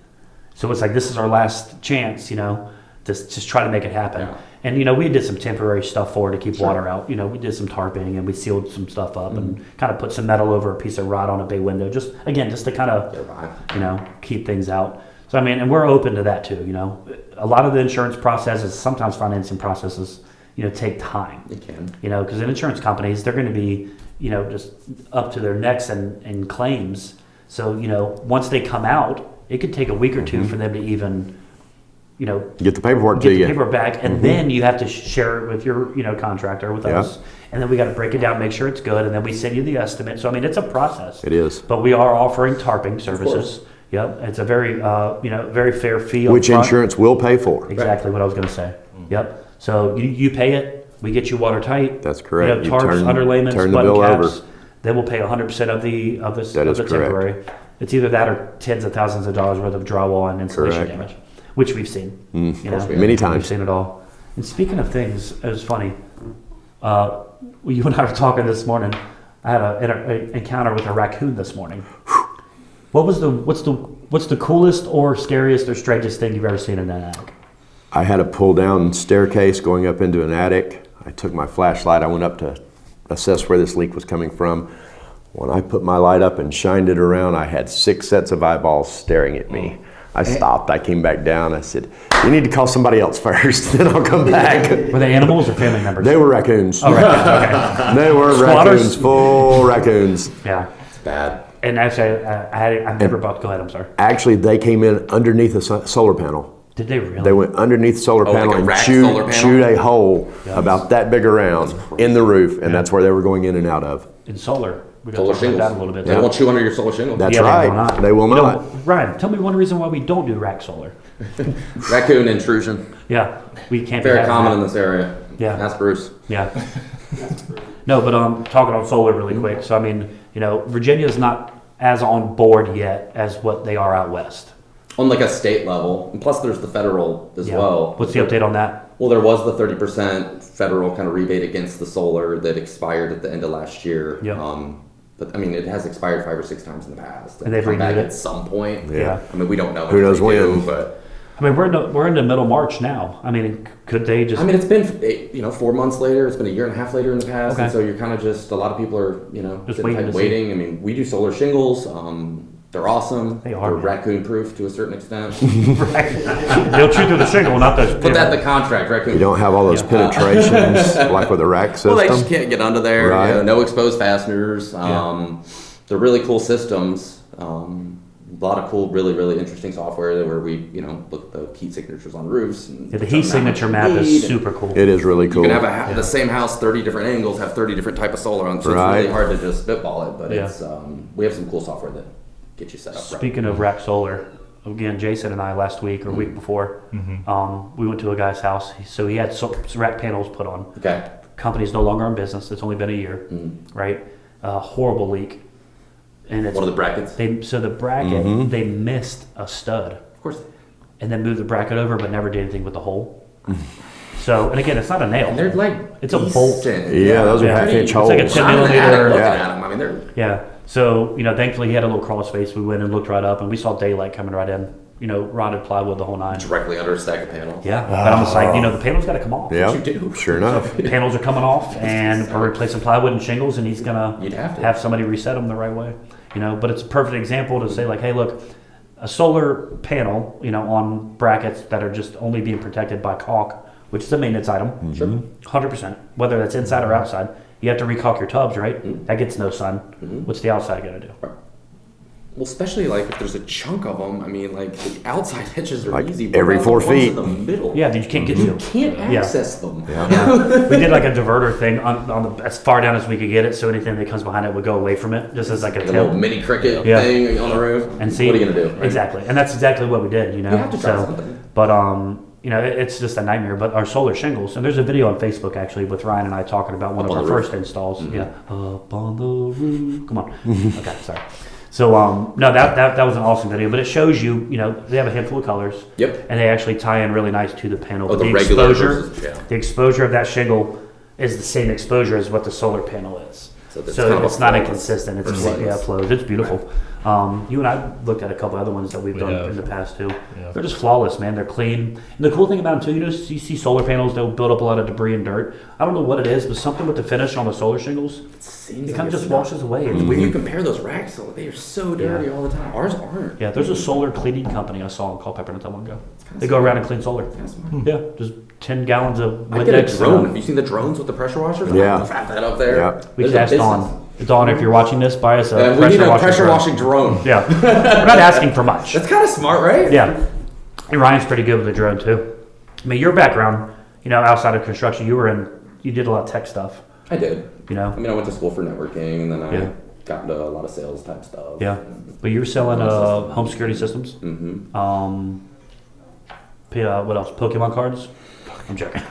[SPEAKER 1] So it's like, this is our last chance, to just try to make it happen.
[SPEAKER 6] Yeah.
[SPEAKER 1] And, we did some temporary stuff for her to keep water out. We did some tarping and we sealed some stuff up and kind of put some metal over a piece of rod on a bay window. Just to kind of,
[SPEAKER 6] Get by.
[SPEAKER 1] keep things out. So, and we're open to that too, A lot of the insurance processes, sometimes financing processes, take time.
[SPEAKER 6] You can.
[SPEAKER 1] Because in insurance companies, they're going to be, just up to their necks in claims. So, once they come out, it could take a week or two for them to even,
[SPEAKER 3] Get the paperwork
[SPEAKER 1] get
[SPEAKER 3] to
[SPEAKER 1] the
[SPEAKER 3] you.
[SPEAKER 1] paper back, and then you have to share it with your, contractor, with
[SPEAKER 3] Yeah.
[SPEAKER 1] us. And then we got to break it down, make sure it's good, and then we send you the estimate. So, it's a process.
[SPEAKER 3] It is.
[SPEAKER 1] But we are offering tarping services. Yep. It's a very, very fair fee. up
[SPEAKER 3] Which
[SPEAKER 1] front.
[SPEAKER 3] insurance will pay for.
[SPEAKER 1] Exactly what I was going to say. Yep. So you pay it, we get you watertight.
[SPEAKER 3] That's correct. You
[SPEAKER 1] tarps,
[SPEAKER 3] turn-
[SPEAKER 1] underlayments,
[SPEAKER 3] turn the
[SPEAKER 1] button
[SPEAKER 3] bill
[SPEAKER 1] caps.
[SPEAKER 3] over.
[SPEAKER 1] Then we'll pay 100% of the
[SPEAKER 3] That is
[SPEAKER 1] the
[SPEAKER 3] correct.
[SPEAKER 1] temporary. It's either that or tens of thousands of dollars worth of drywall and insulation
[SPEAKER 3] Correct.
[SPEAKER 1] damage, which we've seen.
[SPEAKER 6] we
[SPEAKER 3] Many
[SPEAKER 1] We've
[SPEAKER 3] times.
[SPEAKER 1] seen it all. And speaking of things, it was funny. You and I were talking this morning. I had an encounter with a raccoon this morning. What's the coolest or scariest or strangest thing you've ever seen in an attic?
[SPEAKER 3] I had a pull down staircase going up into an attic. I took my flashlight. I went up to assess where this leak was coming from. When I put my light up and shined it around, I had 6 sets of eyeballs staring at me. I stopped. I came back down. I said, "You need to call somebody else first, then I'll come back."
[SPEAKER 1] Were they animals or family members?
[SPEAKER 3] They were raccoons.
[SPEAKER 1] Oh, raccoons. Okay.
[SPEAKER 3] They were
[SPEAKER 1] Squatters?
[SPEAKER 3] raccoons, full raccoons.
[SPEAKER 1] Yeah.
[SPEAKER 6] It's bad.
[SPEAKER 1] And actually, I've never bought. Go ahead. I'm sorry.
[SPEAKER 3] Actually, they came in underneath a solar panel.
[SPEAKER 1] Did they really?
[SPEAKER 3] They went underneath the solar
[SPEAKER 6] like
[SPEAKER 3] panel
[SPEAKER 6] a
[SPEAKER 3] and
[SPEAKER 6] rack solar panel?
[SPEAKER 3] chewed a hole about that big around in the roof, and that's where they were going in and out of.
[SPEAKER 1] in solar. We got
[SPEAKER 6] Solar
[SPEAKER 1] to talk about
[SPEAKER 6] shingles.
[SPEAKER 1] that a little bit.
[SPEAKER 6] They
[SPEAKER 1] too.
[SPEAKER 6] won't chew under your solar shingle.
[SPEAKER 3] That's
[SPEAKER 1] Yeah,
[SPEAKER 3] right. They will not.
[SPEAKER 1] Ryan, tell me one reason why we don't do rack solar.
[SPEAKER 6] Raccoon intrusion.
[SPEAKER 1] Yeah, we can't.
[SPEAKER 6] Very
[SPEAKER 1] have
[SPEAKER 6] common
[SPEAKER 1] that.
[SPEAKER 6] in this area.
[SPEAKER 1] Yeah.
[SPEAKER 6] Ask Bruce.
[SPEAKER 1] Yeah. No, but talking on solar really quick. So Virginia's not as on board yet as what they are out west.
[SPEAKER 6] On like a state level. And plus there's the federal as
[SPEAKER 1] Yeah.
[SPEAKER 6] well.
[SPEAKER 1] What's the update on that?
[SPEAKER 6] Well, there was the 30% federal kind of rebate against the solar that expired at the end of last year.
[SPEAKER 1] Yep.
[SPEAKER 6] But it has expired 5 or 6 times in the past.
[SPEAKER 1] And they've
[SPEAKER 6] come back
[SPEAKER 1] renewed it?
[SPEAKER 6] at some point.
[SPEAKER 3] Yeah.
[SPEAKER 1] Yeah.
[SPEAKER 6] We don't know.
[SPEAKER 3] Who knows
[SPEAKER 6] if they do,
[SPEAKER 3] when.
[SPEAKER 6] but
[SPEAKER 1] I mean, we're in the middle of March now. I mean, could they just?
[SPEAKER 6] I mean, it's been 4 months later. It's been a year and a half later in the past,
[SPEAKER 1] Okay.
[SPEAKER 6] and so you're kind of just a lot of people are
[SPEAKER 1] Just
[SPEAKER 6] sitting
[SPEAKER 1] waiting
[SPEAKER 6] tight,
[SPEAKER 1] to
[SPEAKER 6] waiting. I mean, we do solar shingles. They're awesome.
[SPEAKER 1] They are,
[SPEAKER 6] They're
[SPEAKER 1] man.
[SPEAKER 6] raccoon proof to a certain extent.
[SPEAKER 1] They'll chew through the shingle, not the.
[SPEAKER 6] Put that in the contract, raccoon.
[SPEAKER 3] You don't have all those penetrations like with a rack system.
[SPEAKER 6] Well, they just can't get under there.
[SPEAKER 3] Right.
[SPEAKER 6] No exposed fasteners. They're really cool systems. A lot of cool, really, really interesting software where we, look at the heat signatures on roofs. And
[SPEAKER 1] Yeah, the heat signature map is super cool.
[SPEAKER 3] It is really cool.
[SPEAKER 6] You can have the same house, 30 different angles, have 30 different type of solar on. So it's
[SPEAKER 3] Right.
[SPEAKER 6] really hard to just spitball it. But
[SPEAKER 1] Yeah.
[SPEAKER 6] it's we have some cool software that gets you set up.
[SPEAKER 1] Speaking of rack solar, again, Jason and I last week or week before, we went to a guy's house. So he had rack panels put on.
[SPEAKER 6] Okay.
[SPEAKER 1] Company's no longer in business. It's only been a year, right? Horrible leak. And it's
[SPEAKER 6] One of the brackets.
[SPEAKER 1] so the bracket, they missed a stud
[SPEAKER 6] Of course.
[SPEAKER 1] and then moved the bracket over, but never did anything with the hole. So, and again, it's not a nail.
[SPEAKER 6] And they're like
[SPEAKER 1] It's a bolt.
[SPEAKER 6] decent.
[SPEAKER 3] Yeah, those are
[SPEAKER 1] Yeah.
[SPEAKER 3] half-inch
[SPEAKER 1] It's
[SPEAKER 3] holes.
[SPEAKER 1] like a 10
[SPEAKER 6] I'm in the attic
[SPEAKER 1] millimeter.
[SPEAKER 6] looking
[SPEAKER 3] Yeah.
[SPEAKER 6] at them. I mean, they're
[SPEAKER 1] Yeah. So, thankfully he had a little crawl space. We went and looked right up and we saw daylight coming right in, rotted plywood, the whole nine.
[SPEAKER 6] directly under a stack of panels.
[SPEAKER 1] Yeah. But I'm just like, the panel's got to come off.
[SPEAKER 3] Yeah,
[SPEAKER 6] you do.
[SPEAKER 3] sure enough.
[SPEAKER 1] The panels are coming off and we're replacing plywood and shingles and he's going
[SPEAKER 6] You'd have to.
[SPEAKER 1] have somebody reset them the right way. But it's a perfect example to say like, hey, look, a solar panel, on brackets that are just only being protected by caulk, which is a maintenance item, 100%, whether that's inside or outside. You have to recaulk your tubs, right? That gets no sun. What's the outside going to do?
[SPEAKER 6] Well, especially like if there's a chunk of them. I mean, like the outside edges are
[SPEAKER 3] Like
[SPEAKER 6] easy. But
[SPEAKER 3] every
[SPEAKER 6] around
[SPEAKER 3] 4
[SPEAKER 6] the ones
[SPEAKER 3] feet.
[SPEAKER 6] in the middle.
[SPEAKER 1] Yeah, you can't get
[SPEAKER 6] You
[SPEAKER 1] to.
[SPEAKER 6] can't
[SPEAKER 1] Yeah.
[SPEAKER 6] access them.
[SPEAKER 1] Yeah. We did like a diverter thing on as far down as we could get it, so anything that comes behind it would go away from it, just as like a
[SPEAKER 6] Like a little
[SPEAKER 1] tail.
[SPEAKER 6] mini cricket
[SPEAKER 1] Yeah.
[SPEAKER 6] thing on the roof.
[SPEAKER 1] And see,
[SPEAKER 6] what are you gonna do? Right?
[SPEAKER 1] Exactly, and that's exactly what we did.
[SPEAKER 6] You have to try something.
[SPEAKER 1] But it's just a nightmare. But our solar shingles, and there's a video on Facebook actually with Ryan and I talking about one
[SPEAKER 6] Up
[SPEAKER 1] of
[SPEAKER 6] on
[SPEAKER 1] our
[SPEAKER 6] the roof.
[SPEAKER 1] first installs. Yeah, up on the roof. Come on. Okay, sorry. So no, that was an awesome video, but it shows you, they have a handful of colors.
[SPEAKER 6] Yep.
[SPEAKER 1] And they actually tie in really nice to the panel.
[SPEAKER 6] Oh,
[SPEAKER 1] But
[SPEAKER 6] the regular
[SPEAKER 1] exposure,
[SPEAKER 6] versus- yeah.
[SPEAKER 1] the exposure of that shingle is the same exposure as what the solar panel is.
[SPEAKER 6] So it's
[SPEAKER 1] So
[SPEAKER 6] kind of
[SPEAKER 1] it's
[SPEAKER 6] a
[SPEAKER 1] not
[SPEAKER 6] flawless
[SPEAKER 1] inconsistent. It's
[SPEAKER 6] versus-
[SPEAKER 1] yeah, flows. It's beautiful. You and I looked at a couple other ones that we've done
[SPEAKER 2] have.
[SPEAKER 1] in the past too.
[SPEAKER 2] Yeah.
[SPEAKER 1] They're just flawless, man. They're clean. And the cool thing about them too, you see solar panels, they'll build up a lot of debris and dirt. I don't know what it is, but something with the finish on the solar shingles,
[SPEAKER 6] Seems
[SPEAKER 1] it kind of
[SPEAKER 6] like
[SPEAKER 1] just
[SPEAKER 6] it's
[SPEAKER 1] washes away. It's
[SPEAKER 6] When
[SPEAKER 1] weird.
[SPEAKER 6] you compare those racks, though, they are so dirty all the time. Ours aren't.
[SPEAKER 1] Yeah, there's a solar cleaning company I saw called Pepper not that long ago. They go around and clean solar.
[SPEAKER 6] That's smart.
[SPEAKER 1] Yeah, just 10 gallons of
[SPEAKER 6] I get a
[SPEAKER 1] Windex.
[SPEAKER 6] drone. Have you seen the drones with the pressure washers?
[SPEAKER 3] Yeah.
[SPEAKER 6] Wrap that up there.
[SPEAKER 3] Yeah.
[SPEAKER 1] We
[SPEAKER 6] There's
[SPEAKER 1] could
[SPEAKER 6] a
[SPEAKER 1] ask
[SPEAKER 6] business.
[SPEAKER 1] Dawn. Dawn, if you're watching this, buy us a
[SPEAKER 6] We need
[SPEAKER 1] pressure
[SPEAKER 6] a
[SPEAKER 1] washing
[SPEAKER 6] pressure
[SPEAKER 1] drone.
[SPEAKER 6] washing drone.
[SPEAKER 1] Yeah, we're not asking for much.
[SPEAKER 6] That's kind of smart, right?
[SPEAKER 1] Yeah, and Ryan's pretty good with the drone too. I mean, your background, outside of construction, you did a lot of tech stuff.
[SPEAKER 6] I did.
[SPEAKER 1] You know,
[SPEAKER 6] I mean, I went to school for networking, and then I
[SPEAKER 1] Yeah.
[SPEAKER 6] got into a lot of sales type stuff.
[SPEAKER 1] yeah, but you were selling home security systems.
[SPEAKER 6] Mm-hmm.
[SPEAKER 1] What else? Pokemon cards. I'm joking.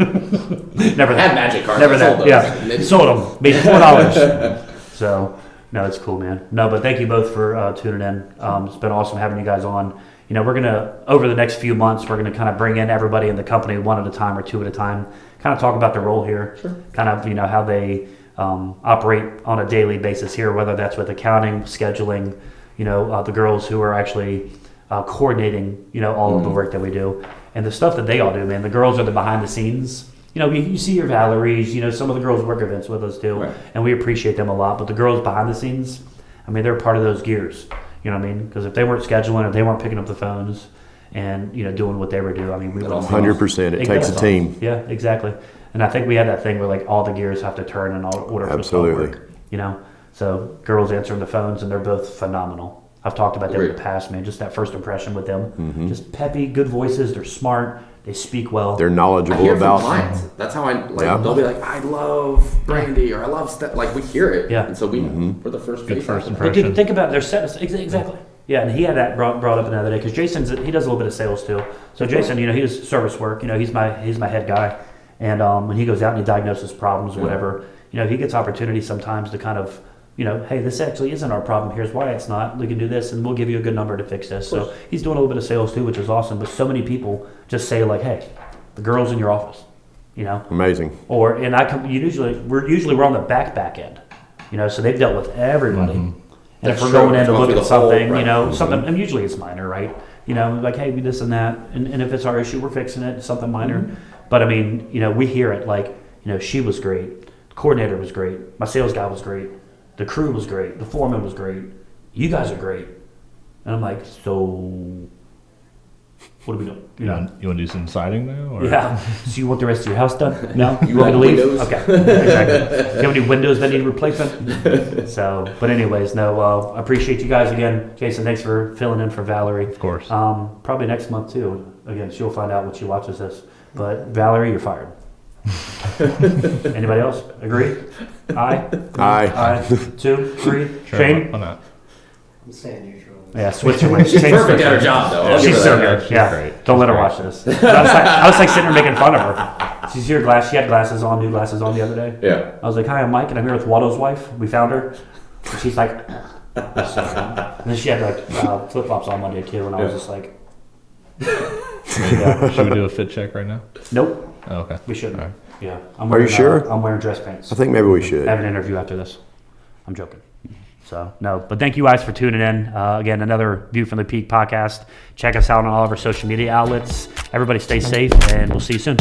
[SPEAKER 1] Never
[SPEAKER 6] I
[SPEAKER 1] that.
[SPEAKER 6] had magic cards.
[SPEAKER 1] Never
[SPEAKER 6] I
[SPEAKER 1] that.
[SPEAKER 6] sold those.
[SPEAKER 1] Yeah,
[SPEAKER 6] Maybe-
[SPEAKER 1] sold them. Made $4. So no, it's cool, man. No, but thank you both for tuning in. It's been awesome having you guys on. We're gonna over the next few months, we're gonna kind of bring in everybody in the company one at a time or two at a time. Kind of talk about their role here.
[SPEAKER 6] Sure.
[SPEAKER 1] Kind of how they operate on a daily basis here, whether that's with accounting, scheduling. The girls who are actually coordinating. All of the work that we do and the stuff that they all do, man. The girls are the behind the scenes. You see your Valeries, some of the girls work events with us too,
[SPEAKER 6] Right.
[SPEAKER 1] and we appreciate them a lot. But the girls behind the scenes, I mean, they're part of those gears. You know what I mean? Because if they weren't scheduling, if they weren't picking up the phones, and doing what they were doing, I mean, we wouldn't.
[SPEAKER 3] 100%. It takes a team.
[SPEAKER 1] Yeah, exactly. And I think we had that thing where like all the gears have to turn in order for the stuff to
[SPEAKER 3] Absolutely.
[SPEAKER 1] work. So girls answering the phones, and they're both phenomenal. I've talked about them in the
[SPEAKER 6] Agreed.
[SPEAKER 1] past, man. Just that first impression with them, just peppy, good voices. They're smart. They speak well.
[SPEAKER 3] They're
[SPEAKER 6] I
[SPEAKER 3] knowledgeable
[SPEAKER 6] hear from
[SPEAKER 3] about.
[SPEAKER 6] clients. That's how I like.
[SPEAKER 3] Yeah.
[SPEAKER 6] They'll be like, "I love Brandy," or "I love Steph." Like we hear it,
[SPEAKER 1] Yeah.
[SPEAKER 6] and so we're the first
[SPEAKER 2] Good
[SPEAKER 6] face
[SPEAKER 2] first
[SPEAKER 6] after that.
[SPEAKER 1] But
[SPEAKER 2] impression.
[SPEAKER 1] dude, think about their set. Exactly. Yeah, and he had that brought up another day because Jason's he does a little bit of sales too. So Jason, he does service work. He's my head guy, and when he goes out and he diagnoses problems, whatever, he gets opportunities sometimes to kind of. Hey, this actually isn't our problem. Here's why it's not. We can do this, and we'll give you a good number to fix this. So he's doing a little bit of sales too, which is awesome. But so many people just say like, "Hey, the girl's in your office,"
[SPEAKER 3] Amazing.
[SPEAKER 1] or and I come. We're on the back end, so they've dealt with everybody, And if
[SPEAKER 6] That's
[SPEAKER 1] we're
[SPEAKER 6] true.
[SPEAKER 1] going in to
[SPEAKER 6] Going
[SPEAKER 1] look
[SPEAKER 6] through
[SPEAKER 1] at
[SPEAKER 6] the whole-
[SPEAKER 1] something, you
[SPEAKER 6] right.
[SPEAKER 1] know, something, and usually it's minor, right? You know, like, hey, this and that. And if it's our issue, we're fixing it, something minor. But I mean, you know, we hear it like, you know, she was great. The coordinator was great. My sales guy was great. The crew was great. The foreman was great. You guys are great. And I'm like, so what are we doing?
[SPEAKER 2] You want to do some siding now? Or?
[SPEAKER 1] Yeah. So you want the rest of your house done? No?
[SPEAKER 6] You
[SPEAKER 1] want me to
[SPEAKER 6] want
[SPEAKER 1] leave?
[SPEAKER 6] windows?
[SPEAKER 1] Okay. Exactly. Do you have any windows that need replacement? So, but anyways, no, I appreciate you guys again. Jason, thanks for filling in for Valerie.
[SPEAKER 2] Of course.
[SPEAKER 1] Probably next month too. Again, she'll find out when she watches this. But Valerie, you're fired. Anybody else agree? Aye?
[SPEAKER 3] Aye.
[SPEAKER 1] Aye. 2, 3.
[SPEAKER 2] Sure,
[SPEAKER 1] Shane?
[SPEAKER 2] why not?
[SPEAKER 5] I'm staying neutral.
[SPEAKER 1] Yeah, Switzerland.
[SPEAKER 6] She's
[SPEAKER 1] Shane's
[SPEAKER 6] perfect at her
[SPEAKER 1] Switzerland.
[SPEAKER 6] job, though. I'll give
[SPEAKER 1] She's
[SPEAKER 6] her
[SPEAKER 1] so
[SPEAKER 6] that.
[SPEAKER 1] good.
[SPEAKER 2] She's
[SPEAKER 1] Yeah.
[SPEAKER 2] great.
[SPEAKER 1] Don't let her
[SPEAKER 2] She's
[SPEAKER 1] watch this. I was like sitting there making fun of her. She's here glass. She had glasses on, new glasses on the other day.
[SPEAKER 6] Yeah.
[SPEAKER 1] I was like, "Hi, I'm Mike, and I'm here with Waldo's wife. We found her." And she's like, and then she had like flip flops on Monday too, and I was just like, yeah.
[SPEAKER 2] Should we do a fit check right now?
[SPEAKER 1] "Nope,
[SPEAKER 2] Oh, okay.
[SPEAKER 1] we shouldn't."
[SPEAKER 2] All right.
[SPEAKER 1] Yeah, I'm
[SPEAKER 3] Are you
[SPEAKER 1] wearing,
[SPEAKER 3] sure?
[SPEAKER 1] I'm wearing dress pants.
[SPEAKER 3] I think maybe we
[SPEAKER 1] I
[SPEAKER 3] should.
[SPEAKER 1] have an interview after this. I'm joking. So, no, but thank you guys for tuning in. Again, another View from the Peak podcast. Check us out on all of our social media outlets. Everybody stay safe, and we'll see you soon.